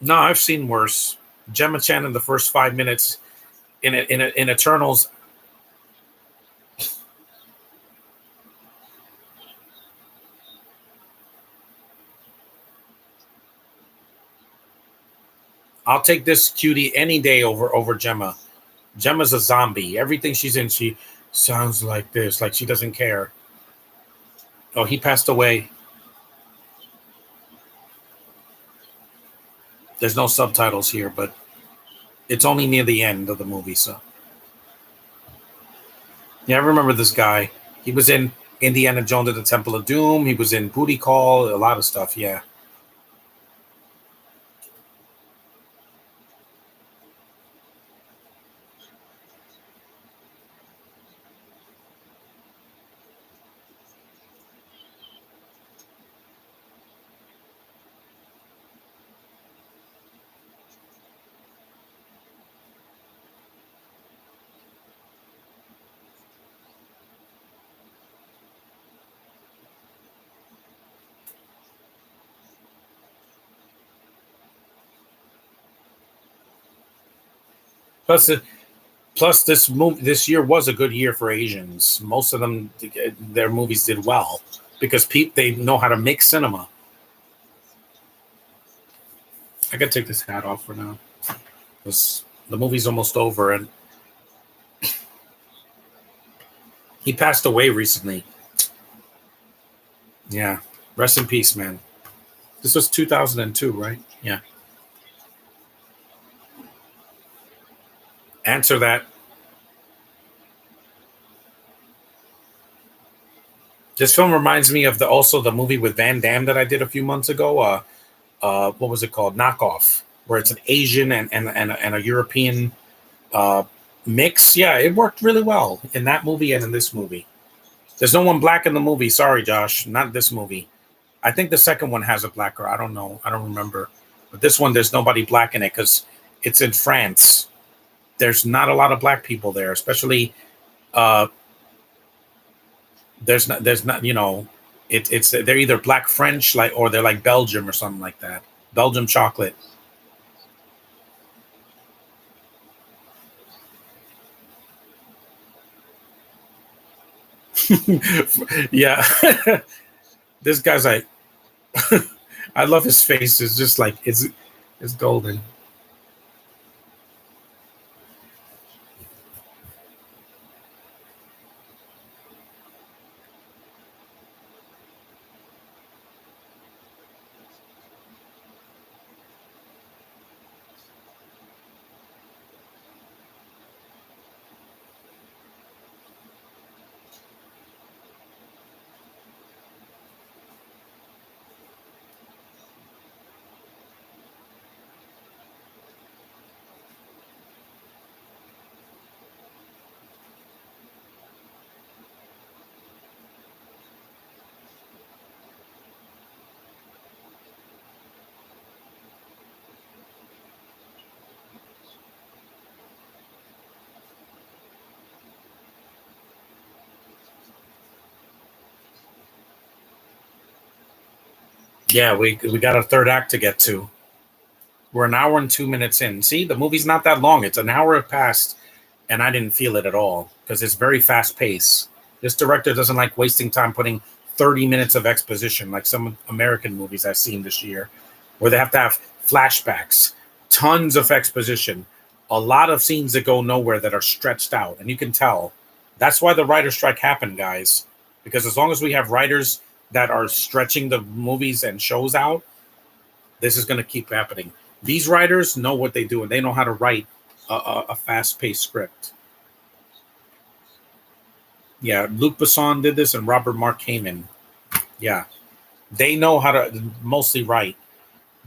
No, I've seen worse. Gemma Chan in the first 5 minutes in Eternals. I'll take this cutie any day over Gemma. Gemma's a zombie. Everything she's in, she sounds like this, like she doesn't care. Oh, he passed away. There's no subtitles here, but it's only near the end of the movie. So yeah, I remember this guy. He was in Indiana Jones at the Temple of Doom. He was in Booty Call. A lot of stuff. Yeah. Plus, plus this year was a good year for Asians. Most of them, their movies did well because they know how to make cinema. I gotta take this hat off for now because the movie's almost over, and he passed away recently. Yeah, rest in peace, man. This was 2002, right? Yeah. Answer that. This film reminds me of the movie with Van Damme that I did a few months ago. What was it called? Knockoff, where it's an Asian and a European uh, mix. Yeah, it worked really well in that movie and in this movie. There's no one black in the movie. Sorry, Josh, not this movie. I think the second one has a black girl. I don't know. I don't remember. But this one, there's nobody black in it because it's in France. There's not a lot of black people there, especially uh, there's not it's they're either black French like or they're like Belgium or something like that. Belgium chocolate. Yeah. This guy's like I love his face. It's just like it's golden. Yeah, we got a third act to get to. We're an hour and 2 minutes in. See, the movie's not that long. It's an hour past, and I didn't feel it at all because it's very fast paced. This director doesn't like wasting time putting 30 minutes of exposition like some American movies I've seen this year, where they have to have flashbacks, tons of exposition, a lot of scenes that go nowhere that are stretched out. And you can tell that's why the writer strike happened, guys. Because as long as we have writers that are stretching the movies and shows out, this is going to keep happening. These writers know what they do and they know how to write a fast paced script. Yeah, Luc Besson did this and Robert Mark Kamen. Yeah, they know how to mostly write.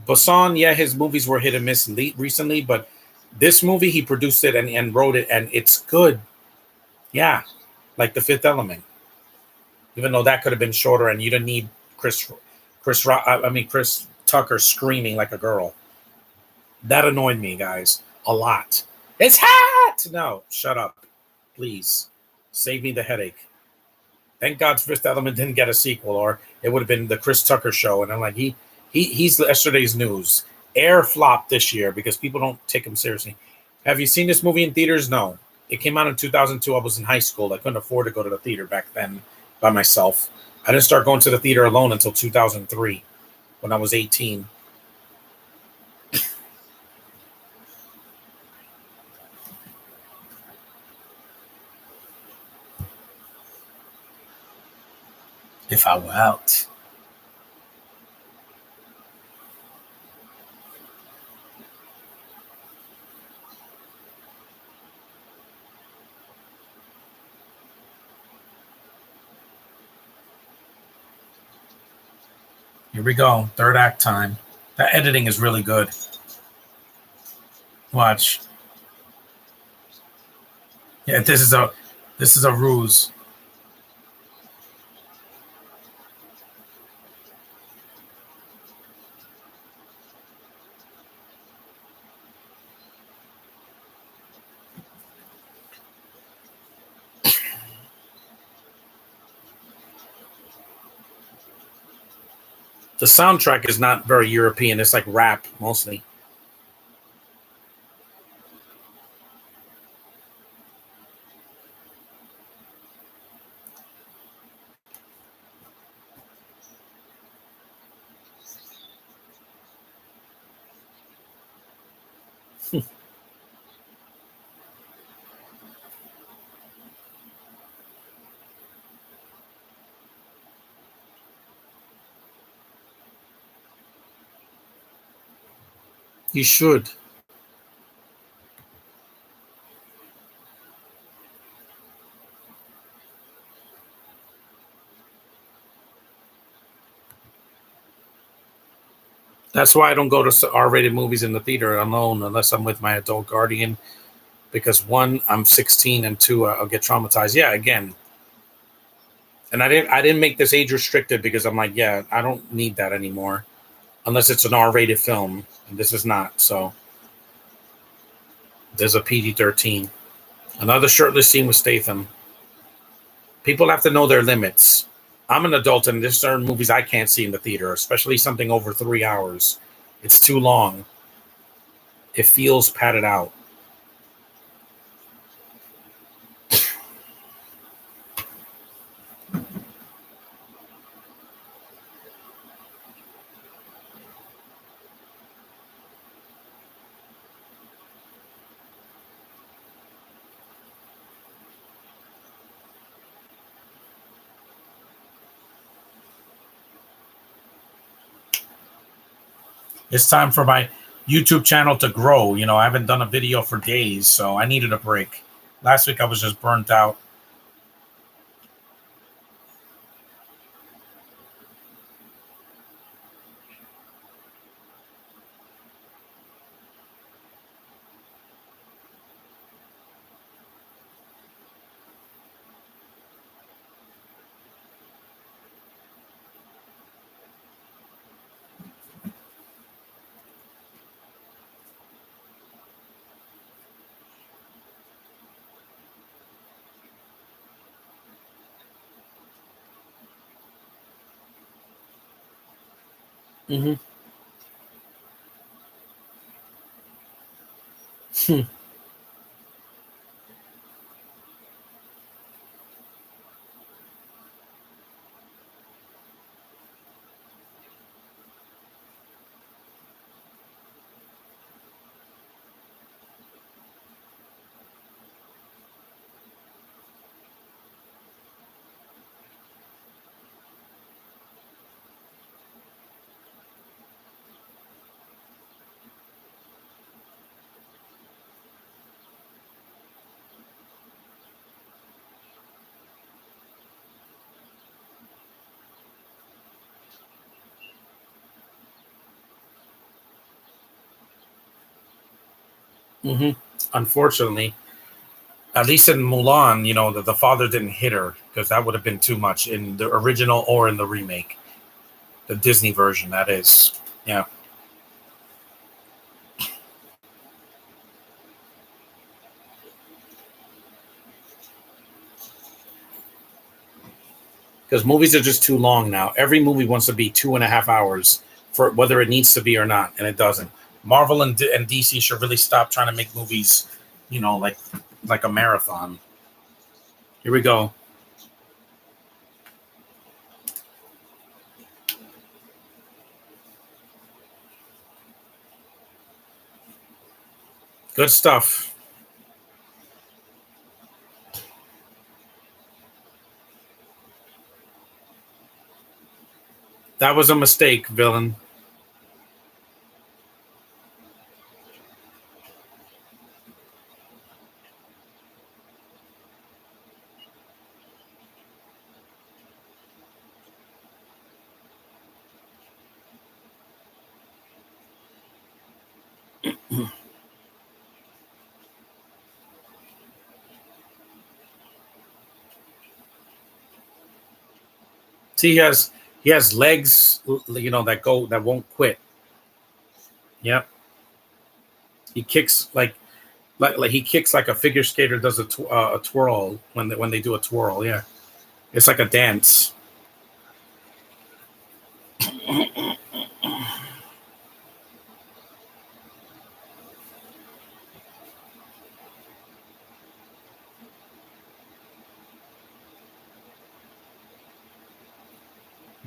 Besson, yeah, his movies were hit and miss recently, but this movie he produced it and wrote it, and it's good. Yeah, like The Fifth Element. Even though that could have been shorter, and you didn't need Chris Tucker screaming like a girl. That annoyed me, guys, a lot. It's hot. No, shut up, please. Save me the headache. Thank God Fifth Element didn't get a sequel, or it would have been the Chris Tucker show. And I'm like, he's yesterday's news. Air flopped this year because people don't take him seriously. Have you seen this movie in theaters? No. It came out in 2002. I was in high school. I couldn't afford to go to the theater back then by myself. I didn't start going to the theater alone until 2003 when I was 18. If I were out. Here we go. Third act time. That editing is really good. Watch. Yeah, this is a ruse. The soundtrack is not very European. It's like rap mostly. You should. That's why I don't go to R-rated movies in the theater alone unless I'm with my adult guardian. Because one, I'm 16, and two, I'll get traumatized. Yeah, again, and I didn't make this age restricted because I'm like, yeah, I don't need that anymore unless it's an R-rated film, and this is not. So there's a PG-13. Another shirtless scene with Statham. People have to know their limits. I'm an adult, and there's certain movies I can't see in the theater, especially something over 3 hours. It's too long. It feels padded out. It's time for my YouTube channel to grow. You know, I haven't done a video for days, so I needed a break. Last week I was just burnt out. Mm-hmm. Mm-hmm. Unfortunately, at least in Mulan, you know, the father didn't hit her because that would have been too much in the original or in the remake, the Disney version. That is, yeah. Because movies are just too long now. Every movie wants to be 2.5 hours for whether it needs to be or not, and it doesn't. Marvel and DC should really stop trying to make movies, you know, like a marathon. Here we go. Good stuff. That was a mistake, villain. See, he has legs, you know, that won't quit. Yep. He kicks like he kicks like a figure skater does a twirl when they do a twirl. Yeah, it's like a dance.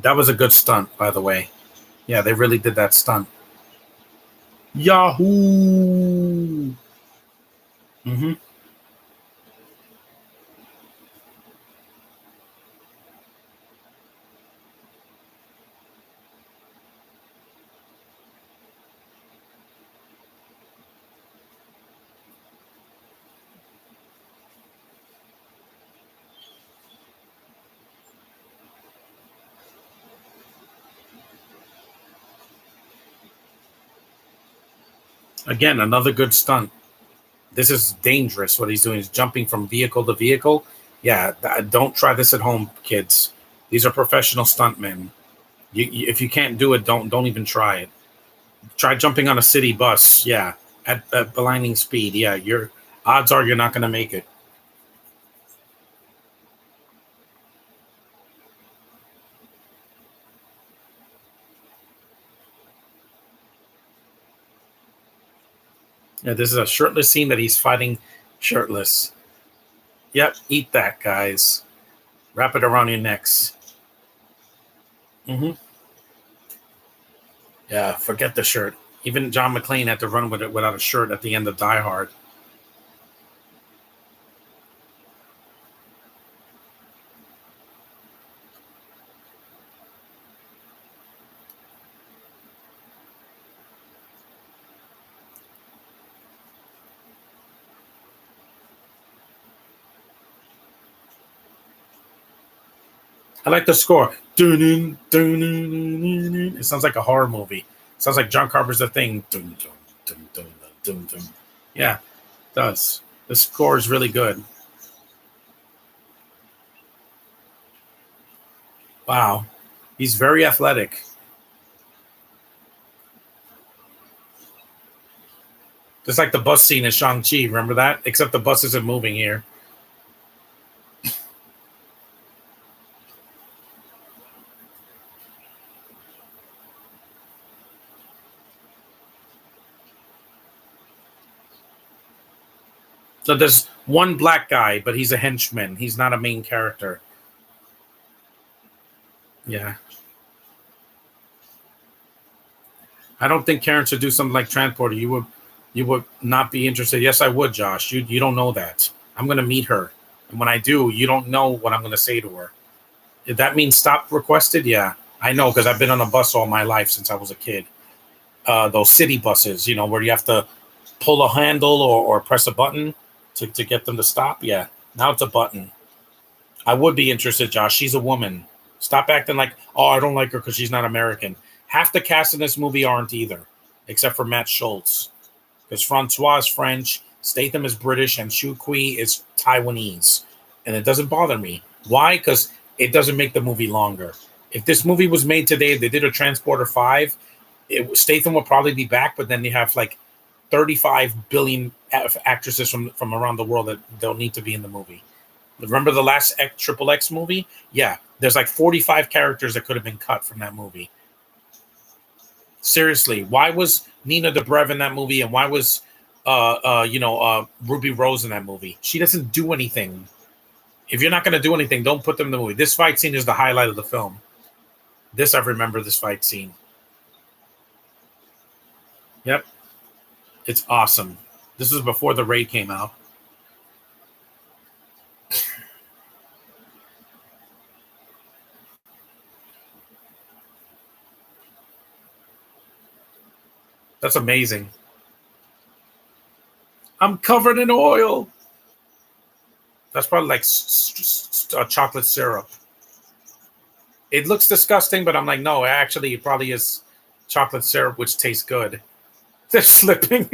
That was a good stunt, by the way. Yeah, they really did that stunt. Yahoo! Hmm. Again, another good stunt. This is dangerous. What he's doing is jumping from vehicle to vehicle. Yeah, don't try this at home, kids. These are professional stuntmen. If you can't do it, don't even try it. Try jumping on a city bus. Yeah, at blinding speed. Yeah, your odds are you're not going to make it. Yeah, this is a shirtless scene that he's fighting shirtless. Yep, eat that, guys. Wrap it around your necks. Hmm. Yeah, forget the shirt. Even John McClane had to run with it without a shirt at the end of Die Hard. I like the score. It sounds like a horror movie. It sounds like John Carpenter's The Thing. Yeah, it does. The score is really good. Wow. He's very athletic. Just like the bus scene in Shang-Chi. Remember that? Except the bus isn't moving here. So there's one black guy, but he's a henchman. He's not a main character. Yeah. I don't think Karen should do something like Transporter. You would not be interested. Yes, I would, Josh. You don't know that. I'm gonna meet her. And when I do, you don't know what I'm gonna say to her. If that means stop requested, yeah. I know because I've been on a bus all my life since I was a kid. Those city buses, where you have to pull a handle or press a button to get them to stop. Yeah. Now it's a button. I would be interested, Josh. She's a woman. Stop acting like, oh, I don't like her because she's not American. Half the cast in this movie aren't either, except for Matt Schultz. Because Francois is French, Statham is British, and Shu Kui is Taiwanese. And it doesn't bother me. Why? Because it doesn't make the movie longer. If this movie was made today, if they did a Transporter 5, Statham would probably be back, but then they have like 35 billion actresses from around the world that don't need to be in the movie. Remember the last Triple X movie? Yeah, there's like 45 characters that could have been cut from that movie. Seriously, why was Nina Dobrev in that movie, and why was Ruby Rose in that movie? She doesn't do anything. If you're not going to do anything, don't put them in the movie. This fight scene is the highlight of the film. I remember this fight scene. Yep, it's awesome. This was before The Raid came out. That's amazing. I'm covered in oil. That's probably like chocolate syrup. It looks disgusting, but I'm like, no, actually, it probably is chocolate syrup, which tastes good. They're slipping.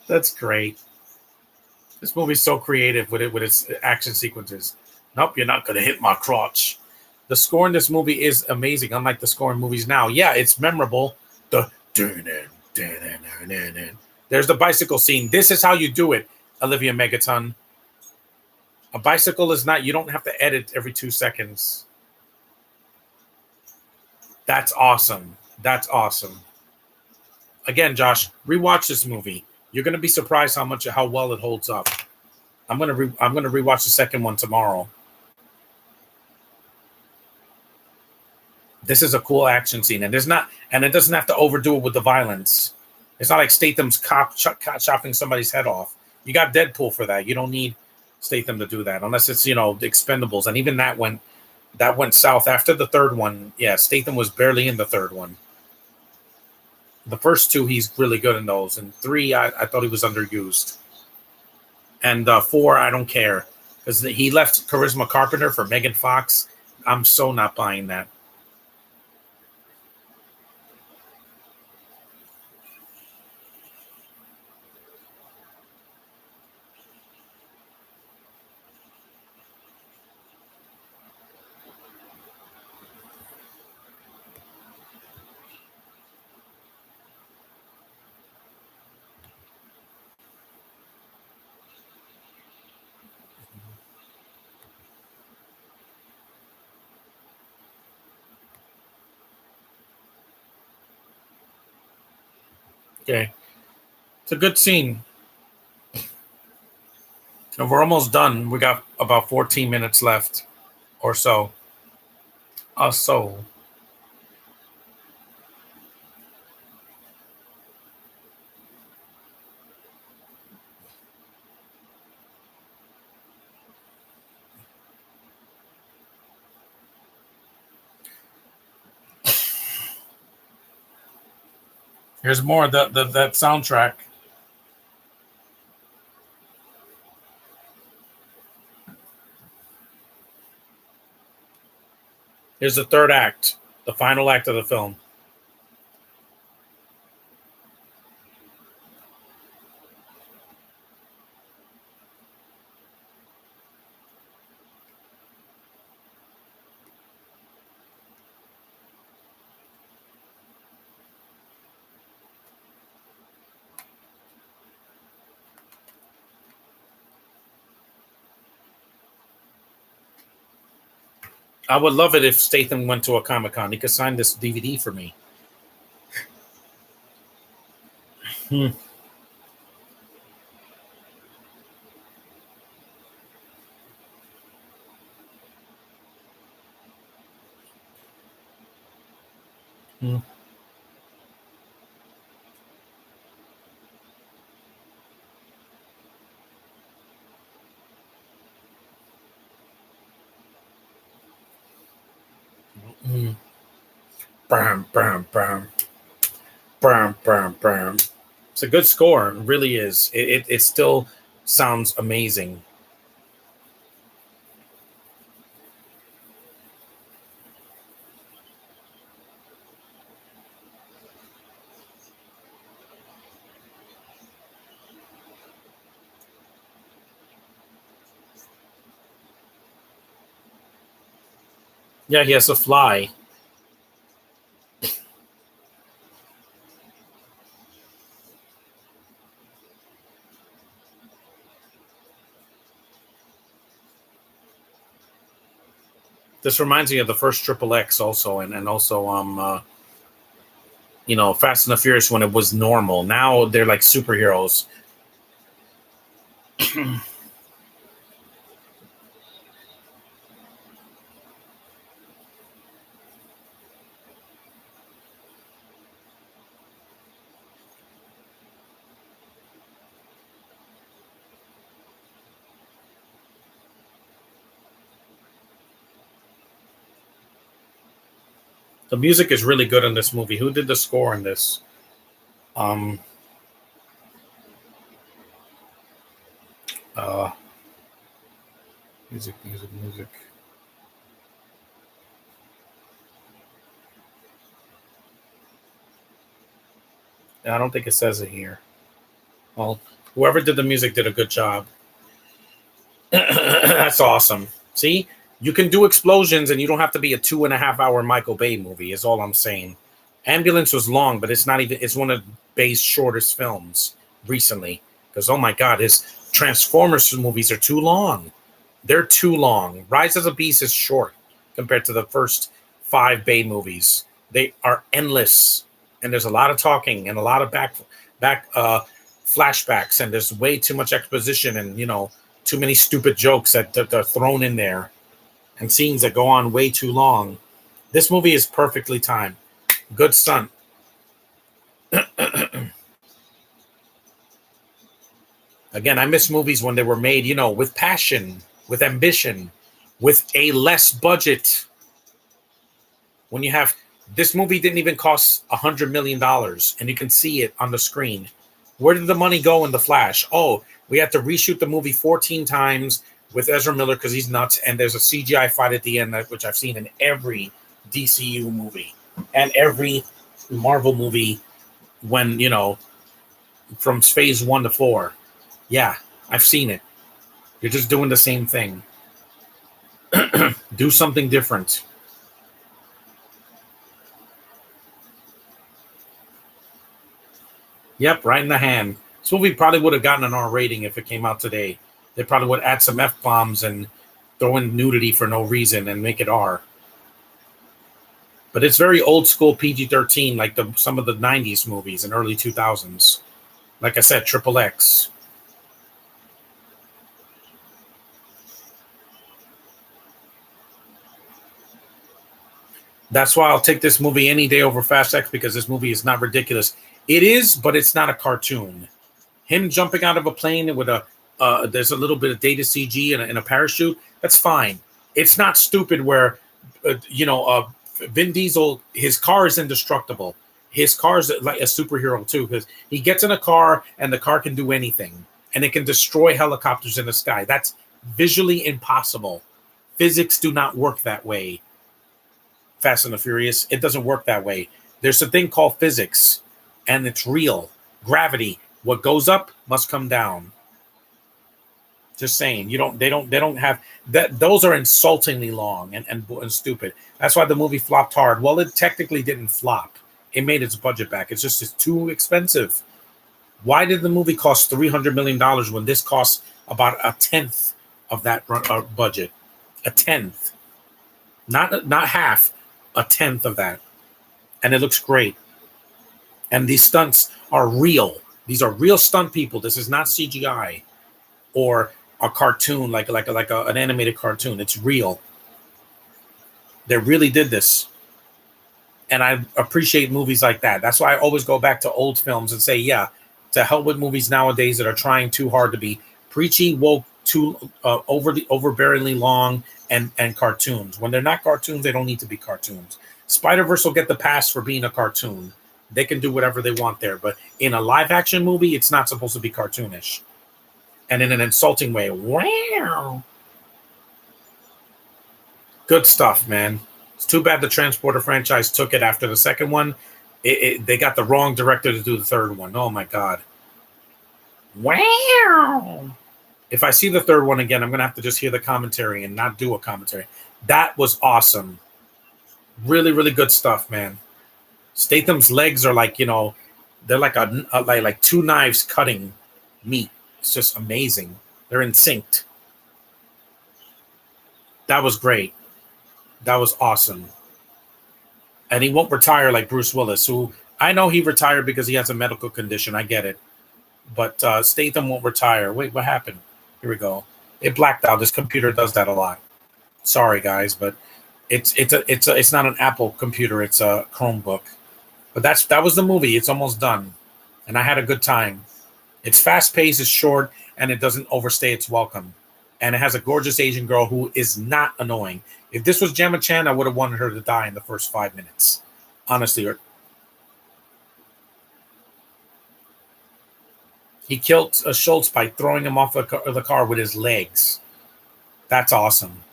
That's great. This movie's so creative with its action sequences. Nope, you're not gonna hit my crotch. The score in this movie is amazing, unlike the score in movies now. Yeah, it's memorable. The there's the bicycle scene. This is how you do it, Olivia Megaton. A bicycle is not, you don't have to edit every 2 seconds. That's awesome. That's awesome. Again, Josh, rewatch this movie. You're gonna be surprised how well it holds up. I'm gonna rewatch the second one tomorrow. This is a cool action scene, and it doesn't have to overdo it with the violence. It's not like Statham's chopping somebody's head off. You got Deadpool for that. You don't need Statham to do that unless it's Expendables, and even that went south after the third one. Yeah, Statham was barely in the third one. The first two, he's really good in those, and 3, I thought he was underused, and 4, I don't care because he left Charisma Carpenter for Megan Fox. I'm so not buying that. Okay, it's a good scene. And we're almost done. We got about 14 minutes left or so. So here's more of that soundtrack. Here's the third act, the final act of the film. I would love it if Statham went to a Comic-Con. He could sign this DVD for me. Hmm. Hmm. Hmm. Bam, bam, bam, bam, bam, bam. It's a good score. It really is. It still sounds amazing. Yeah, he has to fly. This reminds me of the first Triple X also, and also Fast and the Furious when it was normal. Now they're like superheroes. The music is really good in this movie. Who did the score in this? Um, uh, music, music, music. I don't think it says it here. Well, whoever did the music did a good job. That's awesome. See, you can do explosions, and you don't have to be a 2.5 hour Michael Bay movie. Is all I'm saying. Ambulance was long, but it's not even. It's one of Bay's shortest films recently. Because oh my god, his Transformers movies are too long. They're too long. Rise of the Beast is short compared to the first 5 Bay movies. They are endless, and there's a lot of talking and a lot of back flashbacks, and there's way too much exposition, and too many stupid jokes that are thrown in there, and scenes that go on way too long. This movie is perfectly timed. Good stunt. Again, I miss movies when they were made, with passion, with ambition, with a less budget. When you have this movie didn't even cost $100 million, and you can see it on the screen. Where did the money go in The Flash? Oh, we had to reshoot the movie 14 times with Ezra Miller because he's nuts, and there's a CGI fight at the end, which I've seen in every DCU movie and every Marvel movie when, from phase 1 to 4. Yeah, I've seen it. You're just doing the same thing. Do something different. Yep, right in the hand. This movie probably would have gotten an R rating if it came out today. They probably would add some F bombs and throw in nudity for no reason and make it R. But it's very old school PG-13, like some of the '90s movies and early 2000s. Like I said, Triple X. That's why I'll take this movie any day over Fast X, because this movie is not ridiculous. It is, but it's not a cartoon. Him jumping out of a plane with there's a little bit of data CG and a parachute. That's fine. It's not stupid where, Vin Diesel, his car is indestructible. His car is like a superhero too, because he gets in a car and the car can do anything, and it can destroy helicopters in the sky. That's visually impossible. Physics do not work that way. Fast and the Furious. It doesn't work that way. There's a thing called physics, and it's real. Gravity. What goes up must come down. Just saying. They don't have that. Those are insultingly long and stupid. That's why the movie flopped hard. Well, it technically didn't flop. It made its budget back. It's too expensive. Why did the movie cost $300 million when this costs about a tenth of that budget? A tenth, not half, a tenth of that, and it looks great. And these stunts are real. These are real stunt people. This is not CGI or a cartoon an animated cartoon. It's real. They really did this, and I appreciate movies like that. That's why I always go back to old films and say, yeah, to hell with movies nowadays that are trying too hard to be preachy, woke, too overbearingly long, and cartoons. When they're not cartoons, they don't need to be cartoons. Spider-Verse will get the pass for being a cartoon. They can do whatever they want there. But in a live action movie, it's not supposed to be cartoonish. And in an insulting way. Wow. Good stuff, man. It's too bad the Transporter franchise took it after the second one. They got the wrong director to do the third one. Oh, my God. Wow. If I see the third one again, I'm going to have to just hear the commentary and not do a commentary. That was awesome. Really, really good stuff, man. Statham's legs are like, they're like like two knives cutting meat. It's just amazing. They're in sync. That was great. That was awesome. And he won't retire like Bruce Willis, who I know he retired because he has a medical condition. I get it. But Statham won't retire. Wait, what happened? Here we go. It blacked out. This computer does that a lot. Sorry, guys, but it's not an Apple computer. It's a Chromebook. But that was the movie. It's almost done, and I had a good time. It's fast paced, it's short, and it doesn't overstay its welcome. And it has a gorgeous Asian girl who is not annoying. If this was Gemma Chan, I would have wanted her to die in the first 5 minutes. Honestly. He killed Schultz by throwing him off the car with his legs. That's awesome.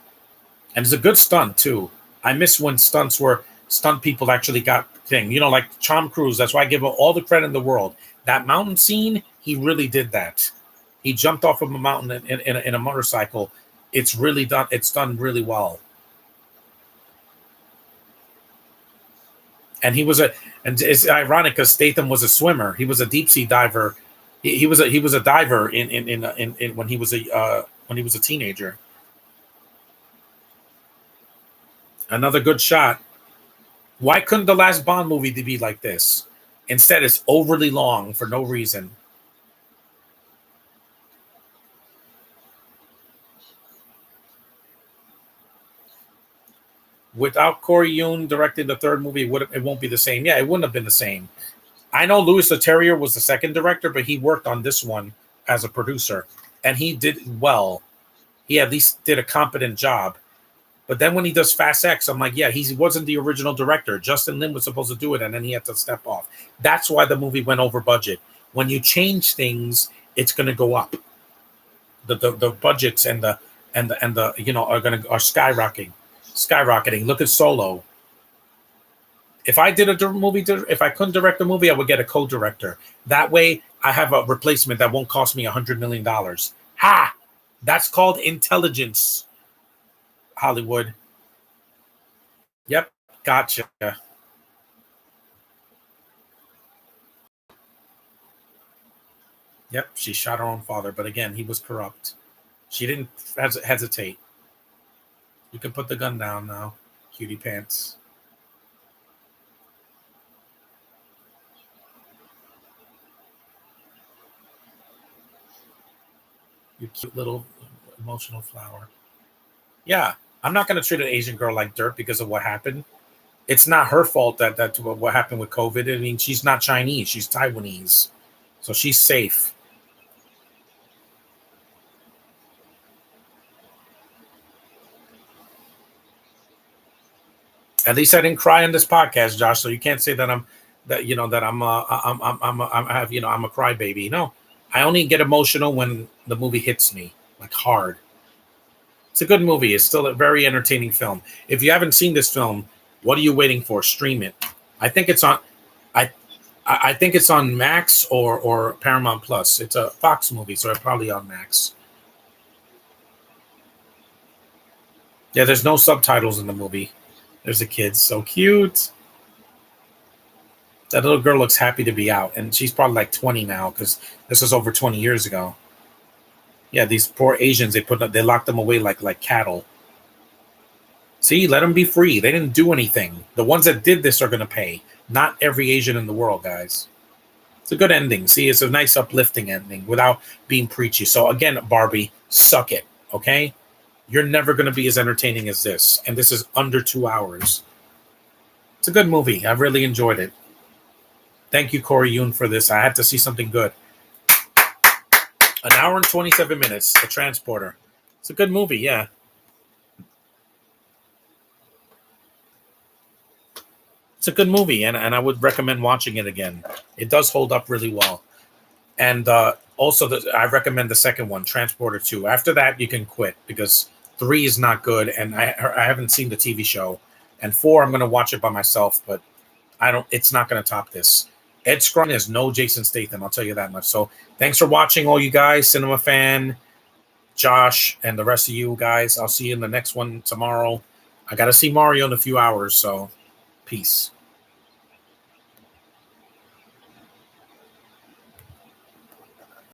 And it's a good stunt, too. I miss when stunts were stunt people actually got thing. Like Tom Cruise. That's why I give him all the credit in the world. That mountain scene, he really did that. He jumped off of a mountain in a motorcycle. It's really done. It's done really well. And and it's ironic because Statham was a swimmer. He was a deep sea diver. He was a diver in when he was a teenager. Another good shot. Why couldn't the last Bond movie be like this? Instead, it's overly long for no reason. Without Corey Yuen directing the third movie, it won't be the same. Yeah, it wouldn't have been the same. I know Louis Leterrier was the second director, but he worked on this one as a producer, and he did well. He at least did a competent job. But then when he does Fast X, I'm like, yeah, he wasn't the original director. Justin Lin was supposed to do it, and then he had to step off. That's why the movie went over budget. When you change things, it's going to go up. The budgets and the are skyrocketing. Look at Solo. If I did a movie, if I couldn't direct a movie, I would get a co-director. That way, I have a replacement that won't cost me $100 million. Ha! That's called intelligence. Hollywood. Yep, gotcha. Yep, she shot her own father, but again, he was corrupt. She didn't hesitate. You can put the gun down now, cutie pants. You cute little emotional flower. Yeah, I'm not going to treat an Asian girl like dirt because of what happened. It's not her fault that what happened with COVID. I mean, she's not Chinese; she's Taiwanese, so she's safe. At least I didn't cry on this podcast, Josh. So you can't say that I'm a crybaby. No, I only get emotional when the movie hits me like hard. It's a good movie. It's still a very entertaining film. If you haven't seen this film, What are you waiting for? Stream it. I think it's on. I I think it's on Max or Paramount Plus. It's a Fox movie, so it's probably on Max. Yeah, there's no subtitles in the movie. There's a kid, so cute. That little girl looks happy to be out, and she's probably like 20 now because this was over 20 years ago. Yeah, these poor Asians, they locked them away like cattle. See, let them be free. They didn't do anything. The ones that did this are going to pay. Not every Asian in the world, guys. It's a good ending. See, it's a nice uplifting ending without being preachy. So again, Barbie, suck it, okay? You're never going to be as entertaining as this, and this is under 2 hours. It's a good movie. I really enjoyed it. Thank you, Corey Yoon, for this. I had to see something good. An hour and 27 minutes, The Transporter. It's a good movie, yeah. It's a good movie, and I would recommend watching it again. It does hold up really well. And also, I recommend the second one, Transporter 2. After that, you can quit because 3 is not good, and I haven't seen the TV show. And 4, I'm going to watch it by myself, but it's not going to top this. Ed Skrein is no Jason Statham, I'll tell you that much. So thanks for watching, all you guys, Cinema Fan, Josh, and the rest of you guys. I'll see you in the next one tomorrow. I got to see Mario in a few hours, so peace.